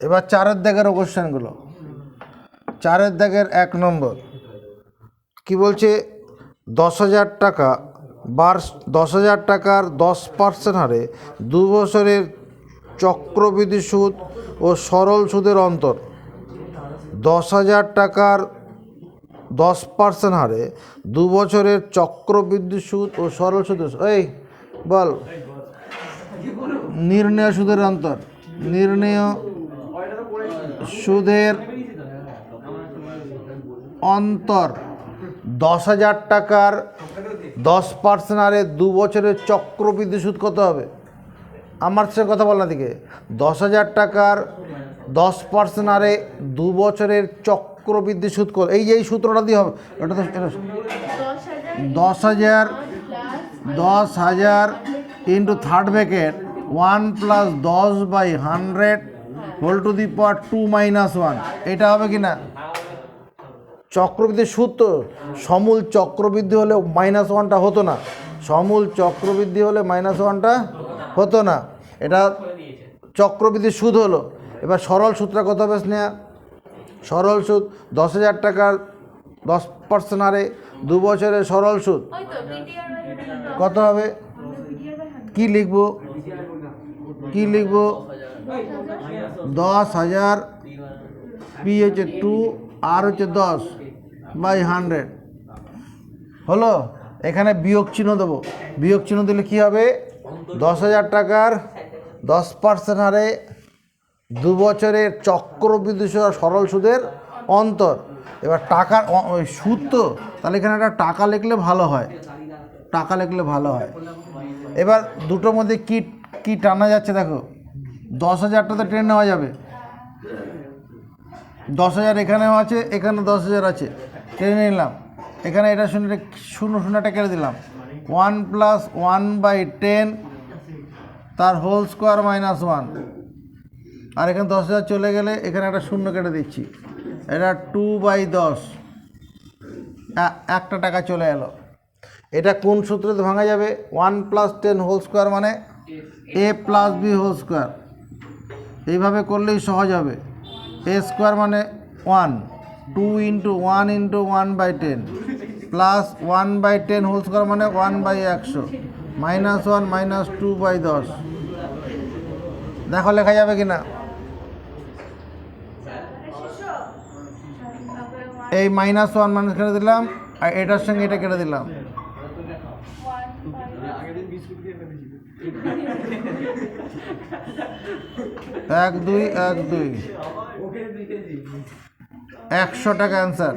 এবার 4 দাগের কোশ্চেনগুলো। 4 দাগের 1 নম্বর কি বলছে? 10,000 টাকা 10,000 টাকার 10% হারে 2 বছরের চক্রবৃদ্ধি সুদ ও সরল সুদের অন্তর। 10,000 টাকার 10% হারে 2 বছরের চক্রবৃদ্ধি সুদ ও সরল সুদের, এই বল, নির্ণেয় সুদের অন্তর। নির্ণেয় সুদের অন্তর 10,000 টাকার 10% হারে 2 বছরের চক্রবৃদ্ধি সুদ কত হবে? আমার সাথে কথা বল না দিকে। 10,000 টাকার 10% হারে 2 বছরের চক্রবৃদ্ধি সুদ কত? এই যে এই সূত্রটা দিয়ে হবে। এটা তো 10,000 into third bracket 1 plus 10/100 whole to the power 2 minus 1। এটা হবে কি না? চক্রবৃদ্ধির সুদ তো, সমূল চক্রবৃদ্ধি হলে -1টা হতো না। সমূল চক্রবৃদ্ধি হলে -1টা হতো না। এটা চক্রবৃদ্ধির সুদ হলো। এবার সরল সুদটা কত হবে স্নেহা? সরল সুদ 10,000 টাকার 10% হারে 2 বছরের সরল সুদ ওই তো বিটিআর বাই 100 কত হবে? বিটিআর বাই 100 কি লিখবো? কি লিখবো? 10,000 পি হচ্ছে 2 আর হচ্ছে 10 বাই 100 হলো। এখানে বিয়োগ চিহ্ন দেবো। বিয়োগ চিহ্ন দিলে কি হবে? 10,000 টাকার 10% হারে 2 বছরের চক্রবৃদ্ধি সরল সুদের অন্তর। এবার টাকার ওই সুদ তো, তাহলে এখানে একটা টাকা লিখলে ভালো হয়, টাকা লিখলে ভালো হয়। এবার দুটোর মধ্যে কি কি টানা যাচ্ছে দেখো, 10,000টা তো টেনে নেওয়া যাবে। 10,000 এখানেও আছে, এখানে 10,000 আছে, টেনে নিলাম। এখানে এটা শূন্য শূন্যটা কেটে দিলাম। 1 + 1/10 তার হোল স্কোয়ার মাইনাস 1। আর এখানে 10,000 চলে গেলে এখানে একটা শূন্য কেটে দিচ্ছি, এটা 2/10, একটা টাকা চলে এলো। এটা কোন সূত্রতে ভাঙা যাবে? 1 + 10 হোল স্কোয়ার মানে a + b হোল স্কোয়ার। এইভাবে করলেই সহজ হবে। a স্কোয়ার মানে 1, 2 × 1 × 1/10 প্লাস 1/10 হোল স্কোয়ার মানে 1/100 মাইনাস 1 মাইনাস 2/10। দেখো লেখা যাবে কি না? এই -1 মাইনাস কেটে দিলাম, আর এটার সঙ্গে এটা কেটে দিলাম। 1 2 1 2 100 টাকা অ্যান্সার।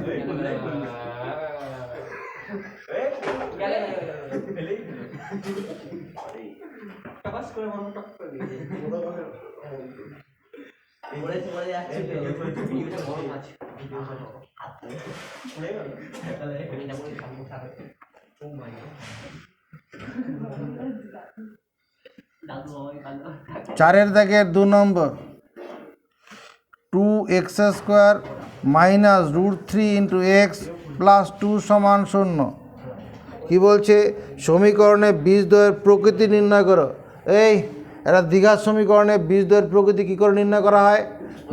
চারের দাগের 2 নম্বর, 2x² মাইনাস √3 × x প্লাস 2 সমান 0। কী বলছে? সমীকরণে বীজদ্বয়ের প্রকৃতি নির্ণয় করো। এই এটা দ্বিঘাত সমীকরণে বীজদ্বয়ের প্রকৃতি কী করে নির্ণয় করা হয়?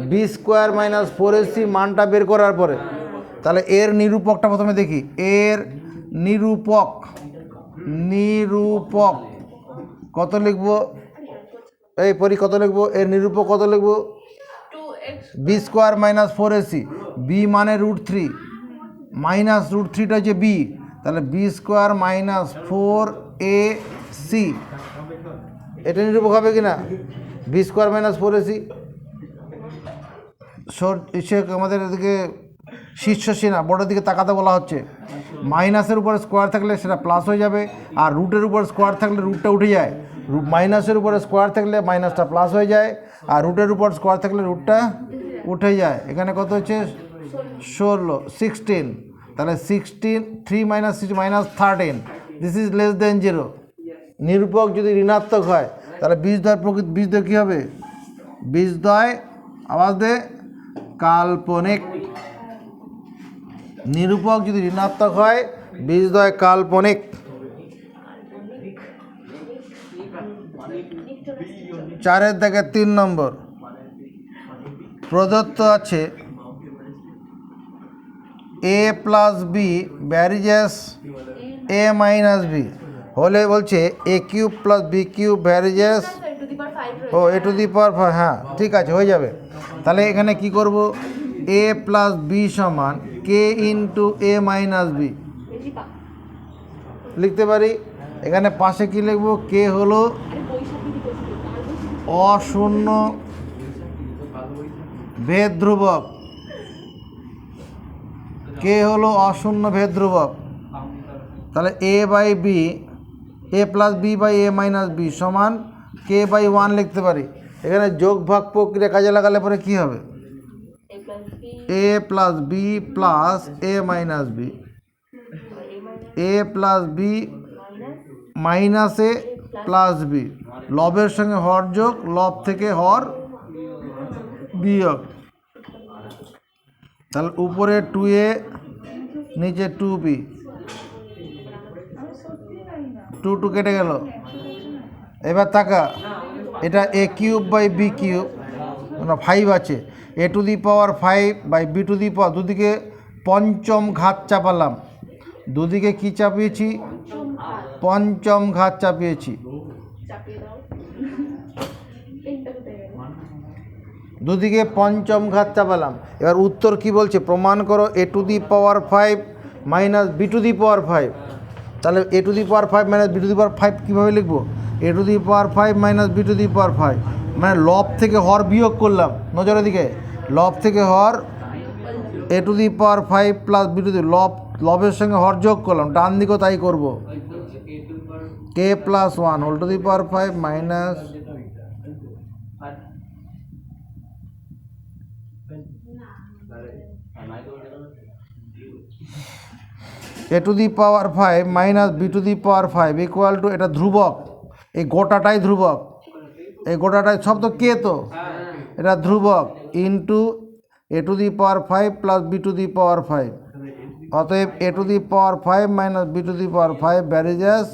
b² - 4ac মানটা বের করার পরে। তাহলে এর নিরূপকটা প্রথমে দেখি। এর নিরূপক কত লিখবো? এই পরি কত লিখবো? এর নিরূপক কত লিখবো? 2x b² - 4ac। b মানে √3 মাইনাস √3টা হচ্ছে b, তাহলে b² - 4ac। এটা নিরূপক হবে কি না? b² - 4ac। আমাদের এদিকে শীর্ষ সীমা বড়োর দিকে তাকাতে বলা হচ্ছে। মাইনাসের উপরে স্কোয়ার থাকলে সেটা প্লাস হয়ে যাবে, আর রুটের উপর স্কোয়ার থাকলে রুটটা উঠে যায়। মাইনাসের উপরে স্কোয়ার থাকলে মাইনাসটা প্লাস হয়ে যায়, আর রুটের উপর স্কোয়ার থাকলে রুটটা উঠে যায়। এখানে কত হচ্ছে? 16। তাহলে 16 3 - 6 -13, দিস ইজ লেস দেন 0। নিরূপক যদি ঋণাত্মক হয় তাহলে বীজদ্বয় কী হবে? বীজদ্বয় আওয়াজ দে কাল্পনিক। নিরূপক যদি ঋণাত্মক হয় বীজদ্বয় কাল্পনিক। চারের দাগে 3 নম্বর, প্রদত্ত আছে a + b varies as a - b হলে বলছে a³ + b³ ভ্যারিজেস a⁵, হ্যাঁ ঠিক আছে, হয়ে যাবে। তাহলে এখানে কি করব? a + b সমান k × a - b লিখতে পারি। এখানে পাশে কি লিখব? k হলো অশূন্য ভেদ ধ্রুবক। k হলো অশূন্য ভেদ ধ্রুবক। তাহলে a/b a + b/a - b সমান k/1 লিখতে পারি। এখানে যোগ ভাগ প্রক্রিয়া কাজে লাগালে পরে কি হবে? a + b + a - b, a + b minus a plus b, লবের সঙ্গে হর যোগ, লব থেকে হর বিয়োগ। তাহলে উপরে 2a নিচে 2b, 2 কেটে গেল। এবার তাকা, এটা a³ / b³ 5 আছে, a⁵/5 / b⁵ দুদিকে পঞ্চম ঘাত চাপালাম, দুদিকে কি চাপিয়েছি? পঞ্চম ঘাত চাপিয়েছি। চাপিয়ে দাও পেনটা কোথায় গেল? দুদিকে পঞ্চম ঘাত চাপালাম। এবার উত্তর কি বলছে? প্রমাণ করো a to the power 5 minus b to the power 5। তাহলে a to the power 5 minus b to the power 5 কীভাবে লিখবো? a to the power 5 minus b to the power 5, মানে লব থেকে হর বিয়োগ করলাম। নজরের দিকে, লব থেকে হর a to the power 5 plus b to the, লবের সঙ্গে হর যোগ করলাম। ডান দিকেও তাই করব, k plus 1 whole to the power 5 minus a to the power 5 minus b to the power 5 equal to, এটা ধ্রুবক, এই গোটাটাই ধ্রুবক, এই গোটাটাই সব তো কে, তো এটা ধ্রুবক, into a to the power 5 plus b to the power 5। অতএব a to the power 5 minus b to the power 5 ব্যারিজাস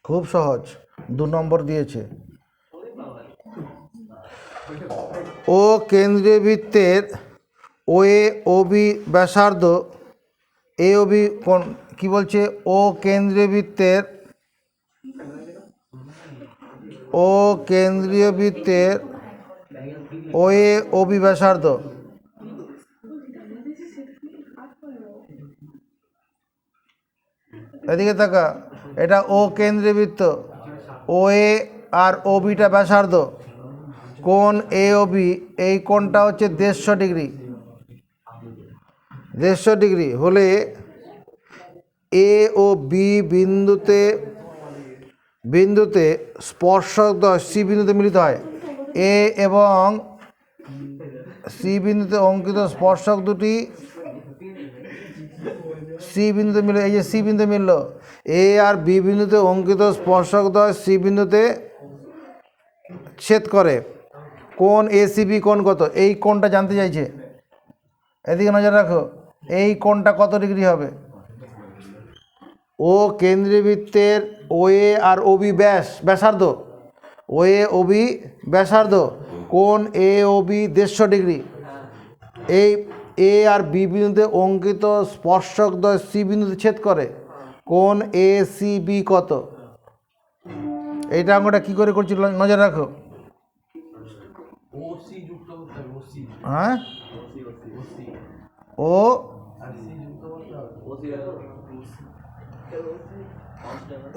খুব সহজ, 2 নম্বর দিয়েছে। ও কেন্দ্রীয় বৃত্তের ও এ ও বি ব্যাসার্ধ, এ ও বি কোন কি বলছে? ও কেন্দ্রীয় বৃত্তের, ও কেন্দ্রীয় বৃত্তের ও এ ও বি ব্যাসার্ধ, এদিকে তাকা, এটা ও কেন্দ্রীয় বৃত্ত, ও এ আর ও বিটা ব্যাসার্ধ, কোণ এ ও বি, এই কোণটা হচ্ছে 150 ডিগ্রি। 150 ডিগ্রি হলে এ ও বি বিন্দুতে স্পর্শকদ্বয় সি বিন্দুতে মিলিত হয়। এ এবং সি বিন্দুতে অঙ্কিত স্পর্শক দুটি সি বিন্দুতে মিলে, এই যে সি বিন্দুতে মিলল, এ আর বি বিন্দুতে অঙ্কিত স্পর্শকদ্বয় সি বিন্দুতে ছেদ করে। কোণ এসিবি কোণ কত? এই কোণটা জানতে চাইছে, এদিকে নজর রাখো, এই কোণটা কত ডিগ্রি হবে? ও কেন্দ্রীয় বৃত্তের ও এ আর ও বি ব্যাসার্ধ, ও এ ও বি ব্যাসার্ধ, কোণ এ ও বি 150 ডিগ্রি। এই এ আর বি বিন্দুতে অঙ্কিত স্পর্শকদ্বয় সি বিন্দুতে ছেদ করে। কোণ এ সি বি কত? এইটা অঙ্কটা কী করে করছি নজর রাখো। হ্যাঁ, ও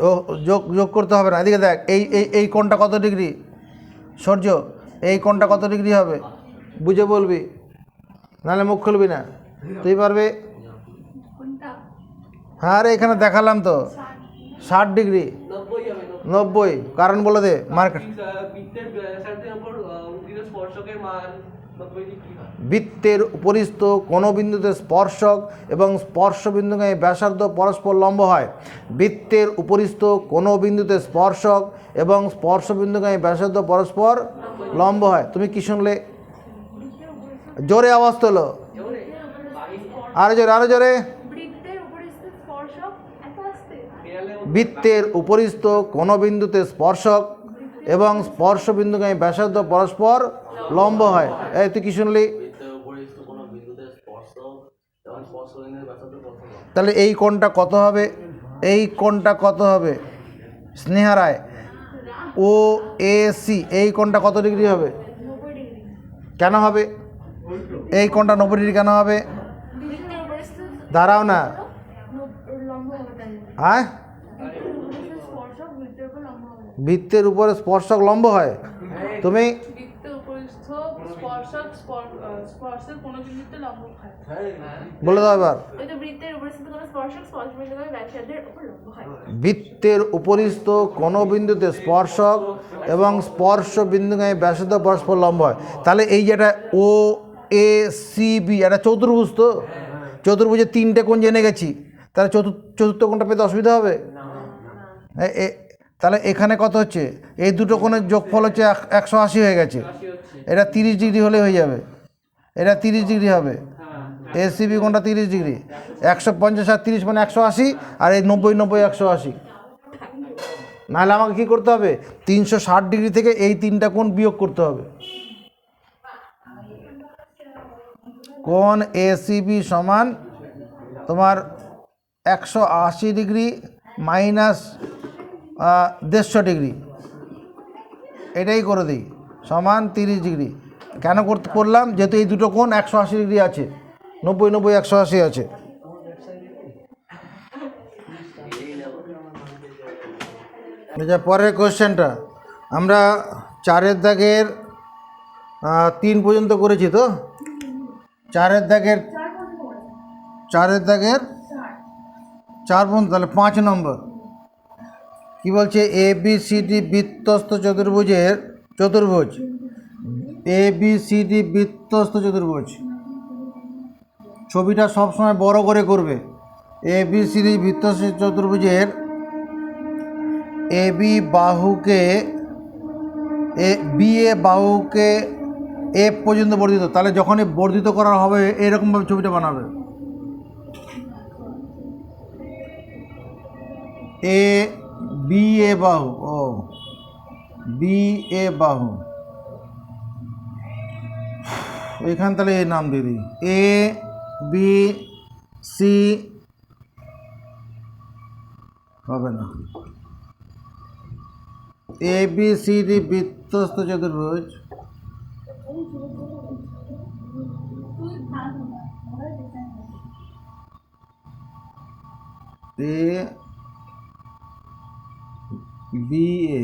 ও যোগ করতে হবে না। এদিকে দেখ, এই কোণটা কত ডিগ্রি? সূর্য, এই কোণটা কত ডিগ্রি হবে? বুঝে বলবি, নাহলে মুখ খুলবি না। তুই পারবে? হ্যাঁ রে, এখানে দেখালাম তো 60 ডিগ্রি, 90। কারণ বলে দে, মার্কেট বৃত্তের উপরিস্থ কোনো বিন্দুতে স্পর্শক এবং স্পর্শ বিন্দুকে ব্যাসার্ধ পরস্পর লম্ব হয়। বৃত্তের উপরিস্থ কোনো বিন্দুতে স্পর্শক এবং স্পর্শ বিন্দুকে ব্যাসার্ধ পরস্পর লম্ব হয়। তুমি কি শুনলে? জোরে আওয়াজ তোলো, আরো জোরে, আরো জোরে। বৃত্তের উপরিস্থ কোনো বিন্দুতে স্পর্শক এবং স্পর্শ বিন্দুকে ব্যাসার্ধ পরস্পর লম্ব হয়। এই তুই কি শুনলি? তাহলে এই কোণটা কত হবে? এই কোণটা কত হবে? স্নেহা রায়, ও এ সি, এই কোণটা কত ডিগ্রি হবে? কেন হবে এই কোণটা 90 ডিগ্রি কেন হবে? দাঁড়াও না, হ্যাঁ, বৃত্তের উপরে স্পর্শক লম্ব হয়। তুমি বলে দাও এবার। বৃত্তের উপরিস্থ কোনো বিন্দুতে স্পর্শক এবং স্পর্শ বিন্দুকে ব্যাসার্ধ পরস্পর লম্ব হয়। তাহলে এই যেটা ও এ সি বি, এটা চতুর্ভুজ, তো চতুর্ভুজে 3টে কোণ জেনে গেছি, তাহলে চতুর্থ কোণটা পেতে অসুবিধা হবে? তাহলে এখানে কত হচ্ছে? এই দুটো কোণের যোগফল হচ্ছে 180 হয়ে গেছে। এটা 30 ডিগ্রি হলে হয়ে যাবে, এটা 30 ডিগ্রি হবে। এসিবি কোণটা 30 ডিগ্রি, 150 আর 30 মানে 180, আর এই 90 90 180। নাহলে আমাকে কী করতে হবে? 360 ডিগ্রি থেকে এই 3টা কোণ বিয়োগ করতে হবে। কোণ এসিবি সমান তোমার 180 ডিগ্রি মাইনাস 150 ডিগ্রি, এটাই করে দিই, সমান 30 ডিগ্রি। কেন করলাম? যেহেতু এই দুটো কোণ 180 ডিগ্রি আছে, 90 90 180 আছে। আচ্ছা, পরের কোশ্চেনটা আমরা 4-এর দাগের 3 পর্যন্ত করেছি তো, 4-এর দাগের 4 পর্যন্ত, তাহলে 5 নম্বর কি বলছে? ABCD বৃত্তস্থ চতুর্ভুজ, ABCD বৃত্তস্থ চতুর্ভুজ। ছবিটা সবসময় বড় করে করবে। ABCD বৃত্তস্থ চতুর্ভুজের AB বাহুকে BA বাহুকে F পর্যন্ত বর্ধিত, তাহলে যখনই বর্ধিত করা হবে এরকমভাবে ছবিটা বানাবে। BA বাহু, BA বাহু, এখান তাহলে এই নাম দিয়ে দিই, ABC হবে না, ABCD বৃত্তস্থ চতুর্ভুজ BA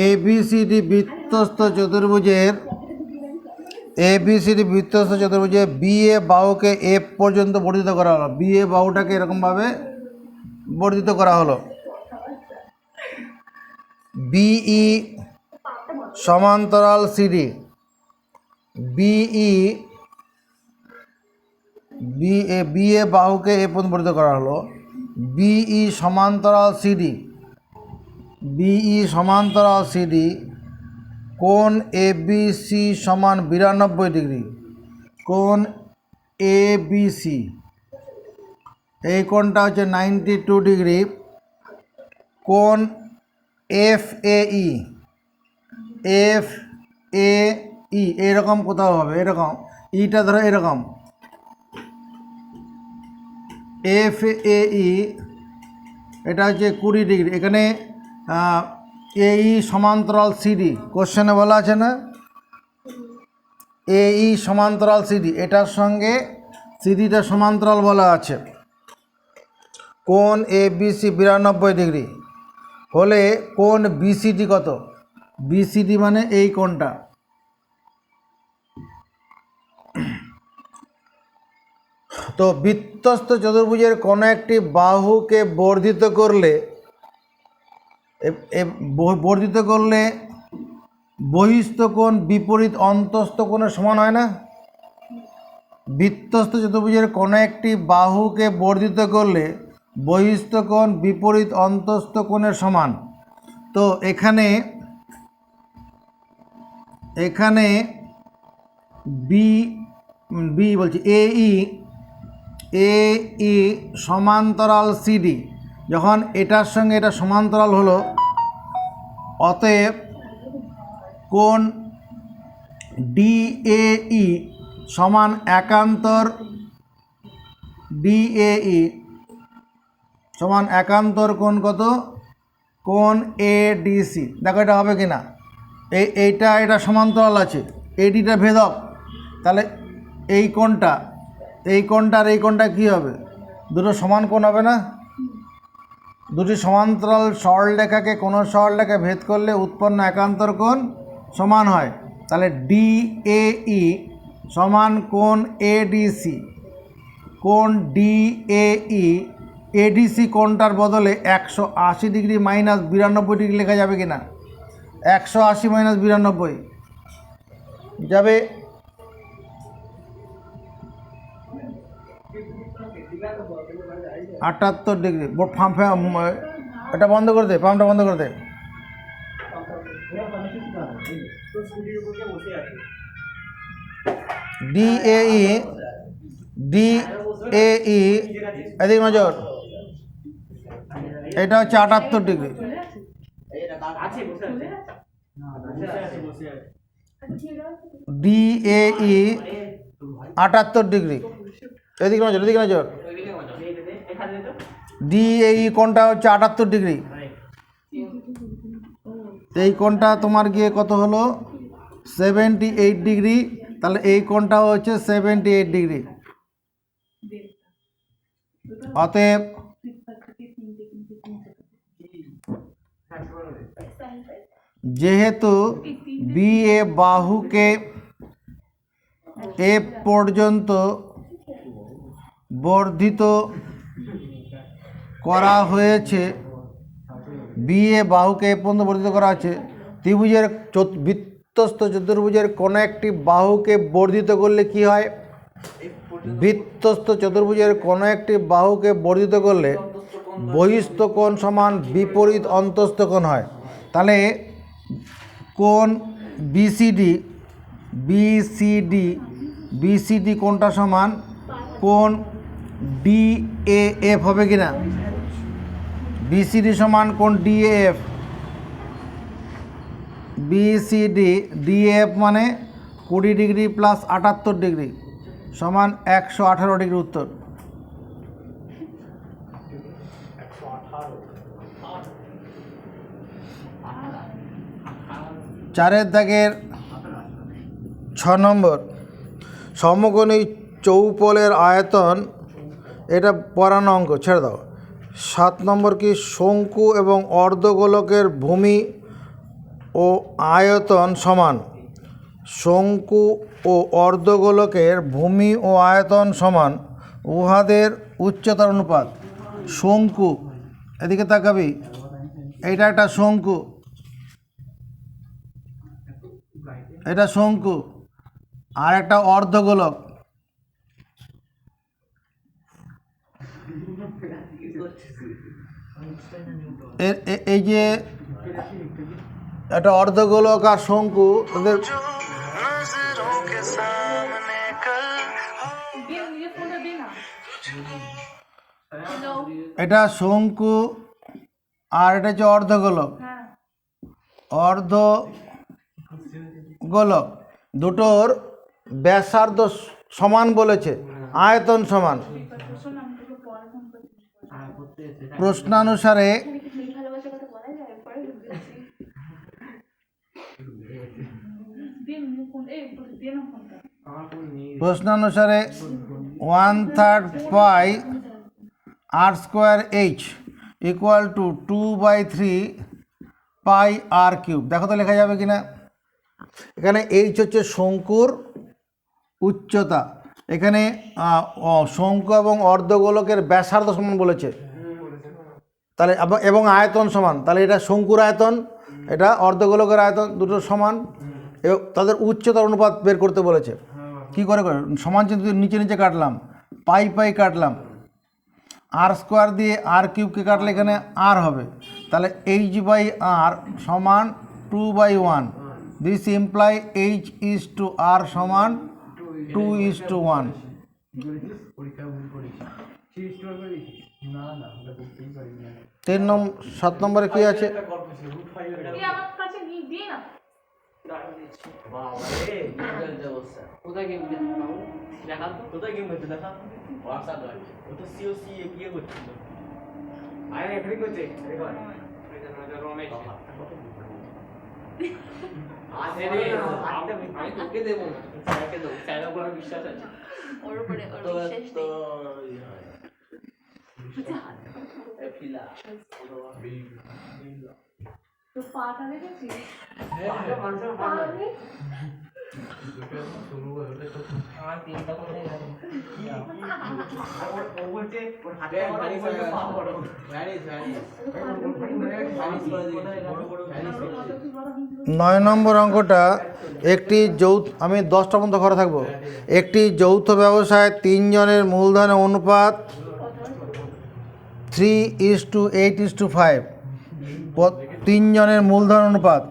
ABCD বৃত্তস্থ চতুর্ভুজের BA বাহুকে F পর্যন্ত বর্ধিত করা হলো। BA বাহুটাকে এরকমভাবে বর্ধিত করা হলো। BE সমান্তরাল CD, BA বাহুকে F পর্যন্ত বর্ধিত করা হলো। BE সমান্তরাল CD, কোণ ABC সমান 92 ডিগ্রি। কোণ ABC, এই কোণটা হচ্ছে 92 ডিগ্রি। কোণ FAE এরকম কোথাও হবে, এরকম ইটা ধরো এরকম, FAE এটা হচ্ছে 20 ডিগ্রি। এখানে AE সমান্তরাল CD, কোশ্চেনে বলা আছে না, AE সমান্তরাল CD, এটার সঙ্গে সিডিটা সমান্তরাল বলা আছে। কোণ ABC 92 ডিগ্রি হলে কোণ BCD কত? BCD মানে এই কোণটা। তো বৃত্তস্থ চতুর্ভুজের কোনো একটি বাহুকে বর্ধিত করলে বহিস্থ কোণ বিপরীত অন্তস্থ কোণের সমান হয় না? বৃত্তস্থ চতুর্ভুজের কোনো একটি বাহুকে বর্ধিত করলে বহিস্থ কোণ বিপরীত অন্তস্থ কোণের সমান। তো এখানে বলছি AE সমান্তরাল CD, যখন এটার সঙ্গে এটা সমান্তরাল হলো, অতএব কোণ DAE সমান একান্তর কোণ কত? কোণ ADC। দেখো এটা হবে কি না, এটা সমান্তরাল আছে, ADটা ভেদক, তাহলে এই কোণটা আর এই কোণটা কী হবে? দুটো সমান কোণ হবে না? দুটি সমান্তরাল সরলরেখাকে কোনো সরলরেখা ভেদ করলে উৎপন্ন একান্তর কোণ সমান হয়। তাহলে DAE সমান কোণ ADC। কোণ DAE ADC কোণটার বদলে 180 ডিগ্রি মাইনাস 92 ডিগ্রি লেখা যাবে কি না? 180 মাইনাস 92 যাবে। 78 ডিগ্রি। এটা বন্ধ করে দে, পাম্পটা বন্ধ করে দে। DAE এদিকে নজর, এটা হচ্ছে 78 ডিগ্রি। DAE 78 degree. এদিকে নজর, এদিকে নজর। DAE কোণটা হচ্ছে 78 ডিগ্রি। এই কোণটা তোমার গিয়ে কত হলো? 78 ডিগ্রি। তাহলে এই কোণটা হচ্ছে 78 ডিগ্রি। অতএব যেহেতু BA বাহুকে F পর্যন্ত বর্ধিত করা হয়েছে, BA বাহুকে F পর্যন্ত বর্ধিত করা আছে, ত্রিভুজের বৃত্তস্থ চতুর্ভুজের কোনো একটি বাহুকে বর্ধিত করলে কি হয়? বৃত্তস্থ চতুর্ভুজের কোনো একটি বাহুকে বর্ধিত করলে বহিস্থ কোণ সমান বিপরীত অন্তস্থ কোণ হয়। তাহলে কোণ BCD কোণটা সমান কোণ DAF হবে কিনা? BCD সমান কোণ DAF। DAF মানে 20 ডিগ্রি প্লাস 78 ডিগ্রি সমান 118 ডিগ্রি। উত্তর। চারের দাগের 6 নম্বর, সমকোণী চৌপলের আয়তন, এটা পড়ানো অঙ্ক, ছেড়ে দাও। 7 নম্বর কি? শঙ্কু এবং অর্ধগোলকের ভূমি ও আয়তন সমান। শঙ্কু ও অর্ধগোলকের ভূমি ও আয়তন সমান উহাদের উচ্চতার অনুপাত। শঙ্কু, এদিকে তাকাবি, এইটা একটা শঙ্কু, এটা শঙ্কু, আর একটা অর্ধগোলক। এই যে একটা অর্ধগোলক আর শঙ্কু, ওদের এটা শঙ্কু আর এটা হচ্ছে অর্ধগোলক। অর্ধগোলক দুটোর ব্যাসার্ধ সমান বলেছে, আয়তন সমান। প্রশ্নানুসারে প্রশ্নানুসারে 1/3 পাই r square h equal to 2/3 pi r cube. দেখো তো লেখা যাবে কিনা। এখানে h হচ্ছে শঙ্কুর উচ্চতা, এখানে শঙ্কু এবং অর্ধগোলকের ব্যাসার্ধ সমান বলেছে, তাহলে এবং আয়তন সমান। তাহলে এটা শঙ্কুর আয়তন, এটা অর্ধগোলকের আয়তন, দুটো সমান এবং তাদের উচ্চতার অনুপাত বের করতে বলেছে। কি করে সমান চিহ্ন নিচে নিচে কাটলাম, পাই কাটলাম, r স্কোয়ার দিয়ে r কিউবকে কাটলে এখানে r হবে। তাহলে h/r সমান 2/1। দিস ইমপ্লাই h/r সমান 2:1। 7 নম্বরে কি আছে? নয় নম্বর অঙ্কটা একটি আমি 10টা পর্যন্ত ঘরে থাকবো। একটি যৌথ ব্যবসায় 3 জনের মূলধনের অনুপাত 3:8:5 তিনজনের মূলধন অনুপাত।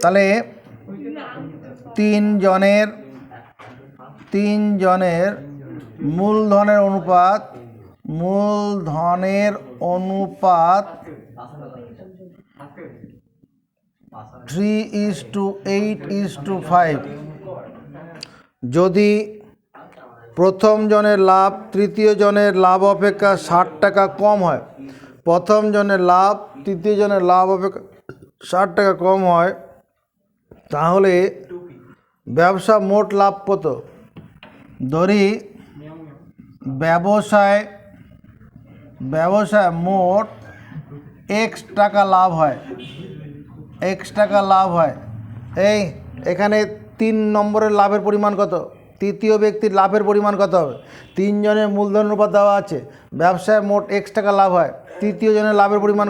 তাহলে তিনজনের মূলধনের অনুপাত 3:8:5। যদি প্রথম জনের লাভ তৃতীয় জনের লাভ অপেক্ষা 60 টাকা কম হয়, প্রথম জনের লাভ তৃতীয় জনের লাভ অপেক্ষা 60 টাকা কম হয়, তাহলে ব্যবসা মোট লাভ কত? ধরি ব্যবসায় মোট এক্স টাকা লাভ হয়, এই এখানে 3 নম্বরের লাভের পরিমাণ কত? তৃতীয় ব্যক্তির লাভের পরিমাণ কত হবে? তিনজনের মূলধন অনুপাত দেওয়া আছে, ব্যবসায় মোট এক্স টাকা লাভ হয়, তৃতীয় জনের লাভের পরিমাণ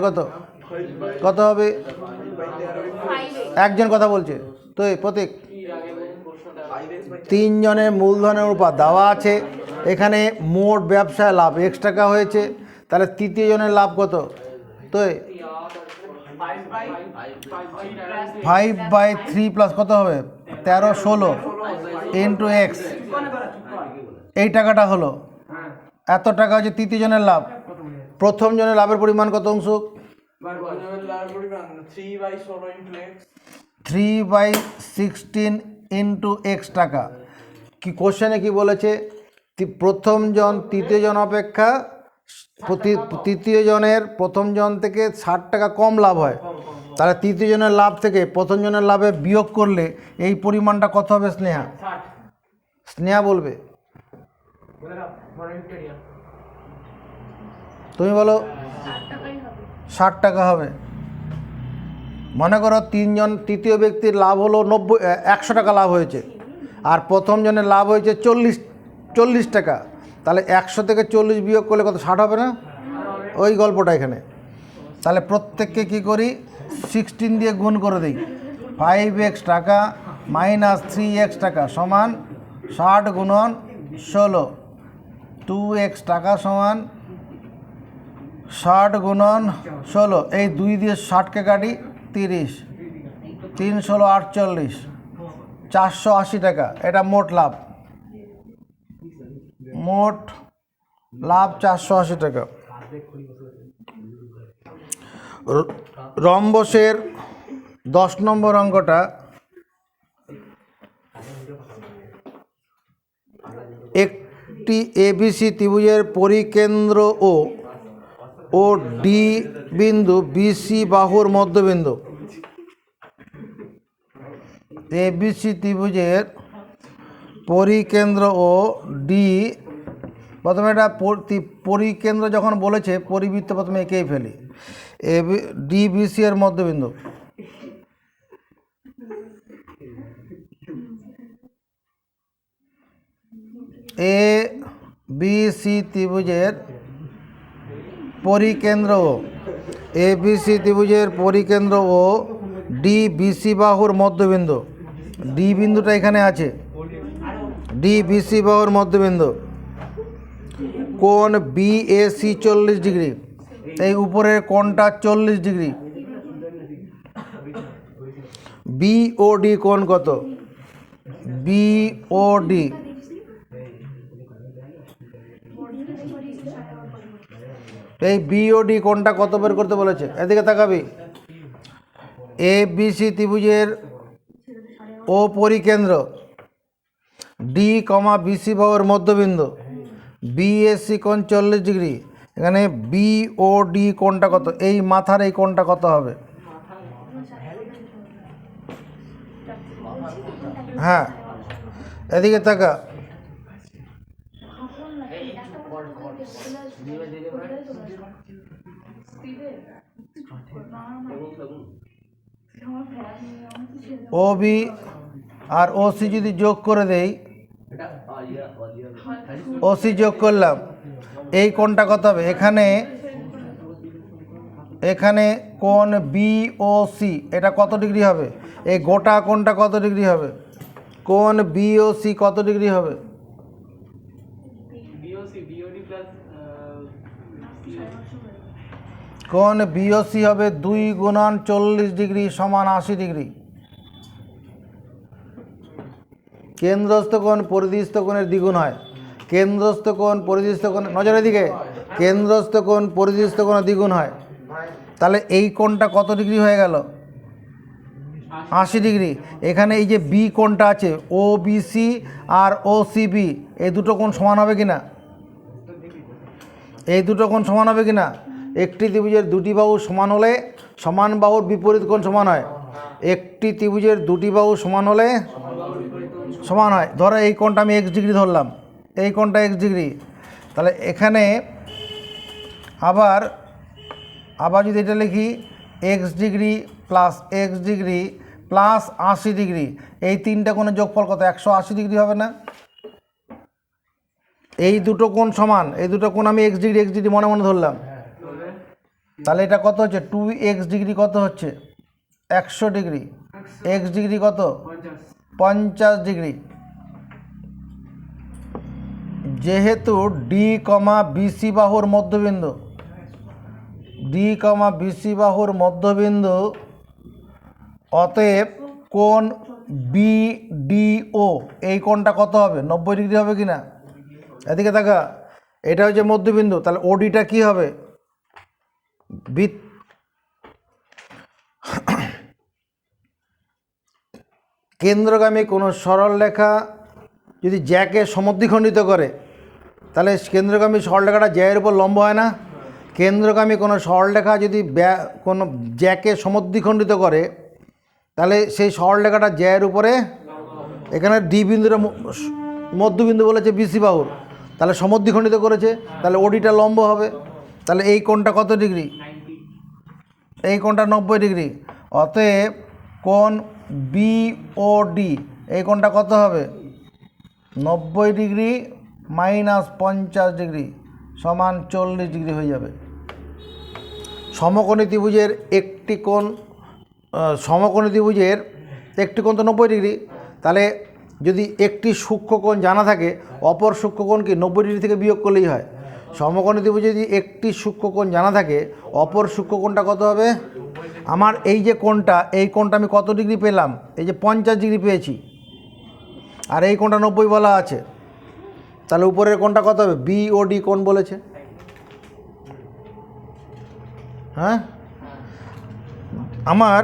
কত হবে? একজন কথা বলছে তো প্রতীক। তিনজনের মূলধনের অনুপাত দেওয়া আছে, এখানে মোট ব্যবসায় লাভ এক্স টাকা হয়েছে, তাহলে তৃতীয় জনের লাভ কত? তো 5/3 প্লাস কত হবে? 13/16 ইন্টু এক্স। এই টাকাটা হলো, এত টাকা হচ্ছে তৃতীয় জনের লাভ। প্রথম জনের লাভের পরিমাণ কত অংশুক? 3/16 ইন্টু এক্স টাকা। কি কোশ্চেনে কি বলেছে? প্রথম জন তৃতীয় জন অপেক্ষা তৃতীয় জনের প্রথম জন থেকে 60 টাকা কম লাভ হয়, তাহলে তৃতীয় জনের লাভ থেকে প্রথম জনের লাভে বিয়োগ করলে এই পরিমাণটা কত হবে? স্নেহা বলবে, তুমি বলো। 60 টাকা হবে। মনে করো তিনজন তৃতীয় ব্যক্তির লাভ হলো 100 টাকা লাভ হয়েছে, আর প্রথম জনের লাভ হয়েছে 40 টাকা, তাহলে 100 থেকে 40 বিয়োগ করলে কত? 60 হবে না? ওই গল্পটা এখানে। তাহলে প্রত্যেককে কি করি? 16 দিয়ে গুণ করে দিই। 5x টাকা মাইনাস 3x টাকা সমান 60 গুণন 16, 2x টাকা সমান 60 গুণন 16, এই 2 দিয়ে 60কে কাটি 30, 3 16 48, 480 টাকা। এটা মোট লাভ, 480 টাকা। রম্বসের 10 নম্বর অঙ্কটা, একটি এবিসি ত্রিভুজের পরিকেন্দ্র ও ডি বিন্দু বিসি বাহুর মধ্যবিন্দু। এবিসি ত্রিভুজের পরিকেন্দ্র ও ডি, প্রথমে এটা পরিকেন্দ্র যখন বলেছে পরিবৃত্ত প্রথমে এঁকেই ফেলি। ডি বিসি এর মধ্যবিন্দু। এ বি সি ত্রিভুজের পরিকেন্দ্র ও ডি বিসি বাহুর মধ্যবিন্দু। ডি বিন্দুটা এখানে আছে, ডি বিসি বাহুর মধ্যবিন্দু। কোণ বিএসি 40 ডিগ্রি, এই উপরের কোণটা 40 ডিগ্রি। বিওডি কোণ কত? বিওডি এই বিওডি কোণটা কত বের করতে বলেছে? এদিকে তাকাবি। এ বিসি ত্রিভুজের ও পরিকেন্দ্র, ডি কমা বিসি বাহুর মধ্যবিন্দু, বিএসি কোণ 40 ডিগ্রি। এখানে বিওডি কোণটা কত? এই মাথার এই কোণটা কত হবে? হ্যাঁ, এদিকে তাকা। ওবি আর ওসি যদি যোগ করে দেই, ওসি যোগ করলাম, এই কোণটা কত হবে? এখানে কোণ বিওসি এটা কত ডিগ্রি হবে? এই গোটা কোণটা কত ডিগ্রি হবে? কোণ বিওসি কত ডিগ্রি হবে? কোণ বিওসি হবে 2 গুণন 40 ডিগ্রি সমান 80 ডিগ্রি। কেন্দ্রস্থ কোণ পরিধিস্থ কোণের দ্বিগুণ হয়। কেন্দ্রস্থ কোণ পরিধিস্থ কোণ, নজরের দিকে, কেন্দ্রস্থ কোণ পরিধিস্থ কোণের দ্বিগুণ হয়। তাহলে এই কোণটা কত ডিগ্রি হয়ে গেল? 80 ডিগ্রি। এখানে এই যে বি কোণটা আছে, ও বিসি আর ও সিবি, এই দুটো কোণ সমান হবে কি না? এই দুটো কোণ সমান হবে কি না? একটি ত্রিভুজের দুটি বাহু সমান হলে সমান বাহুর বিপরীত কোণ সমান হয়। একটি ত্রিভুজের দুটি বাহু সমান হলে সমান হয়। ধরো এই কোণটা আমি এক্স ডিগ্রি ধরলাম, এই কোণটা এক্স ডিগ্রি। তাহলে এখানে আবার যদি এটা লিখি x degree plus x degree plus 80 degree, এই তিনটা কোণের যোগফল কত? 180 ডিগ্রি হবে না? এই দুটো কোণ সমান, এই দুটো কোণ আমি এক্স ডিগ্রি মনে মনে ধরলাম। তাহলে এটা কত হচ্ছে? 2x ডিগ্রি কত হচ্ছে? 100 ডিগ্রি। এক্স ডিগ্রি কত? 50 ডিগ্রি। যেহেতু ডি কমা বিসি বাহুর মধ্যবিন্দু, ডি কমা বিসি বাহুর মধ্যবিন্দু, অতএব কোণ বিডিও এই কোণটা কত হবে? 90 ডিগ্রি হবে কি না? এদিকে দেখা, এটা হচ্ছে মধ্যবিন্দু। তাহলে ওডিটা কি হবে? কেন্দ্রগামী কোনো সরল রেখা যদি জ্যাকে সমদ্বিখণ্ডিত করে, তাহলে কেন্দ্রগামী সরলরেখাটা জ্যায়ের উপর লম্ব হয় না? কেন্দ্রগামী কোনো সরলরেখা যদি কোনো জ্যাকে সমদ্বিখণ্ডিত করে, তাহলে সেই সরলরেখাটা জ্যায়ের উপরে, এখানে ডি বিন্দুটা মধ্যবিন্দু বলেছে বিসি বাহুর, তাহলে সমদ্বিখণ্ডিত করেছে, তাহলে ওডিটা লম্ব হবে। তাহলে এই কোণটা কত ডিগ্রি? এই কোণটা 90 ডিগ্রি। অতএব কোণ বিওডি এই কোণটা কত হবে? 90 ডিগ্রি মাইনাস 50 ডিগ্রি সমান 40 ডিগ্রি হয়ে যাবে। সমকোণী ত্রিভুজের একটি কোণ, সমকোণী ত্রিভুজের একটি কোণ তো 90 ডিগ্রি। তাহলে যদি একটি সূক্ষ্ম কোণ জানা থাকে, অপর সূক্ষ্ম কোণ কি 90 ডিগ্রি থেকে বিয়োগ করলেই হয়। সমকোণী ত্রিভুজে যদি একটি সূক্ষ্ম কোণ জানা থাকে, অপর সূক্ষ্ম কোণটা কত হবে? আমার এই যে কোণটা, এই কোণটা আমি কত ডিগ্রি পেলাম? এই যে 50 ডিগ্রি পেয়েছি, আর এই কোণটা 90 বলা আছে। তাহলে উপরের কোণটা কত হবে? বিওডি কোণ বলেছে। হ্যাঁ, আমার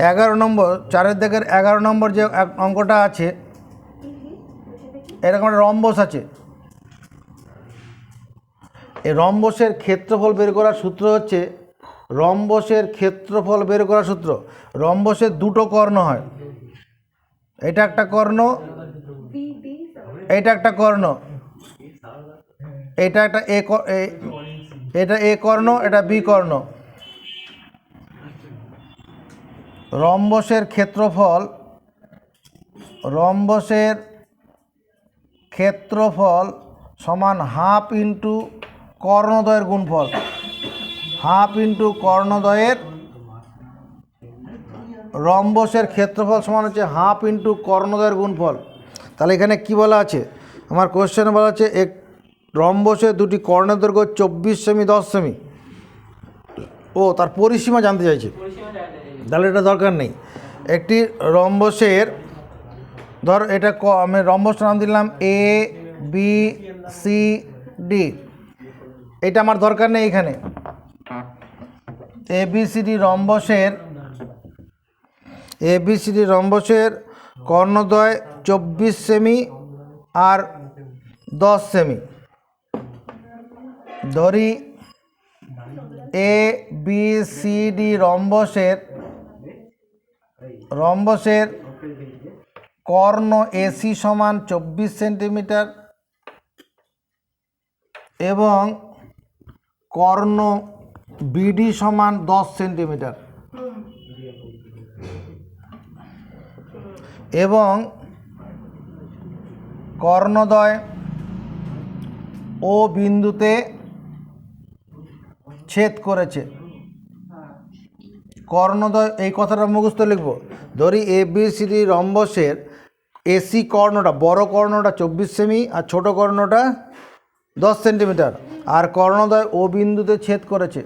11 নম্বর, 4 দাগের 11 নম্বর যে অঙ্কটা আছে, এরকম একটা রম্বস আছে। এই রম্বসের ক্ষেত্রফল বের করার সূত্র হচ্ছে, রম্বসের ক্ষেত্রফল বের করার সূত্র, রম্বসের দুটো কর্ণ হয়। এটা একটা কর্ণ, এটা একটা কর্ণ, এটা একটা এটা এ কর্ণ, এটা বি কর্ণ। রম্বসের ক্ষেত্রফল, রম্বসের ক্ষেত্রফল সমান হাফ ইন্টু কর্ণদ্বয়ের গুণফল, হাফ ইন্টু কর্ণদ্বয়ের, রম্বসের ক্ষেত্রফল সমান হচ্ছে হাফ ইন্টু কর্ণদ্বয়ের গুণফল। তাহলে এখানে কি বলা আছে? আমার কোশ্চেনে বলা আছে এক রম্বসের দুটি কর্ণের দৈর্ঘ্য 24 সেমি 10 সেমি। ও, তার পরিসীমা জানতে চাইছে, তাহলে এটা দরকার নেই। একটি রম্বসের, ধর এটা আমি রম্বসটার নাম দিলাম এ বি সি ডি, এটা আমার দরকার নেই। এখানে এবিসিডি রম্বসের কর্ণদ্বয় 24 সেমি আর 10 সেমি। ধরি A B C D রম্বসের Karna AC সমান 24 সেন্টিমিটার এবং কর্ণ বিডি সমান 10 সেন্টিমিটার, এবং কর্ণদ্বয় ও বিন্দুতে ছেদ করেছে। কর্ণদ্বয়, এই কথাটা মুখস্থ লিখব। ধরি এবিসিডি রম্বসের এসি কর্ণটা, বড় কর্ণটা 24 সেমি আর ছোট কর্ণটা 10 সেন্টিমিটার, আর কর্ণদ্বয় ও বিন্দুতে ছেদ করেছে।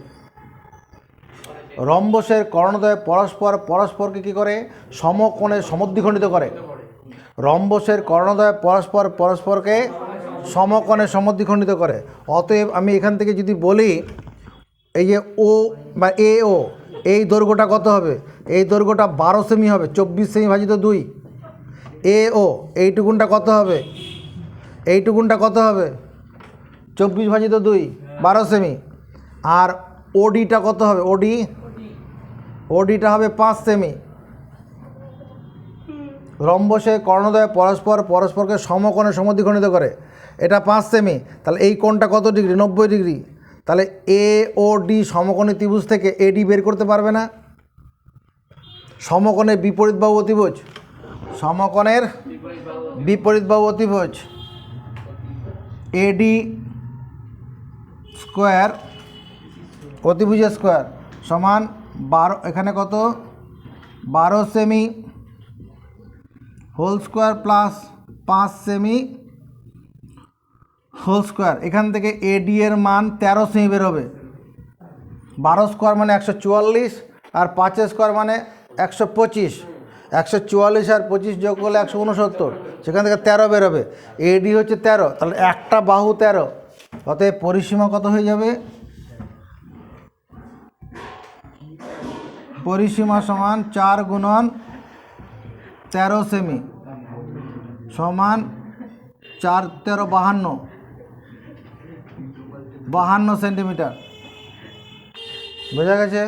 রম্বসের কর্ণদ্বয় পরস্পরকে কী করে, সমকোণে সমদ্বিখণ্ডিত করে। রম্বসের কর্ণদ্বয় পরস্পরকে সমকোণে সমদ্বিখণ্ডিত করে। অতএব আমি এখান থেকে যদি বলি এই যে ও বা এ ও, এই দৈর্ঘ্যটা কত হবে, এই দৈর্ঘ্যটা 12 সেমি হবে, 24 সেমি ভাজিত 2। এ ও এইটুকুনটা কত হবে, এইটুকুনটা কত হবে, 24 ভাজিত 2, 12 সেমি। আর ওডিটা কত হবে, ওডিটা হবে 5 সেমি। রম্বসের কর্ণদ্বয় পরস্পরকে সমকোণে সমদ্বিখণ্ডিত করে, এটা 5 সেমি। তাহলে এই কোণটা কত ডিগ্রি, 90 ডিগ্রি। তাহলে এ ও ডি সমকোণী ত্রিভুজ থেকে এডি বের করতে পারবে না? সমকোণের বিপরীত বাহু অতিভুজ, সমকোণের বিপরীত বাহু অতিভুজ এডি স্কোয়ার অতিভুজের স্কোয়ার সমান 12, এখানে কত 12 সেমি হোল স্কোয়ার প্লাস 5 সেমি হোল স্কোয়ার। এখান থেকে এডি এর মান 13 সেমি বেরোবে। 12 স্কোয়ার মানে 144, আর 5 স্কোয়ার মানে 125। 144 আর 25 যোগ করলে 169, সেখান থেকে 13 বেরোবে। এডি হচ্ছে 13, তাহলে একটা বাহু 13। অতএব পরিসীমা কত হয়ে যাবে, পরিসীমা সমান 4 গুণন 13 সেমি সমান 4 13 52 সেন্টিমিটার। বোঝা গেছে?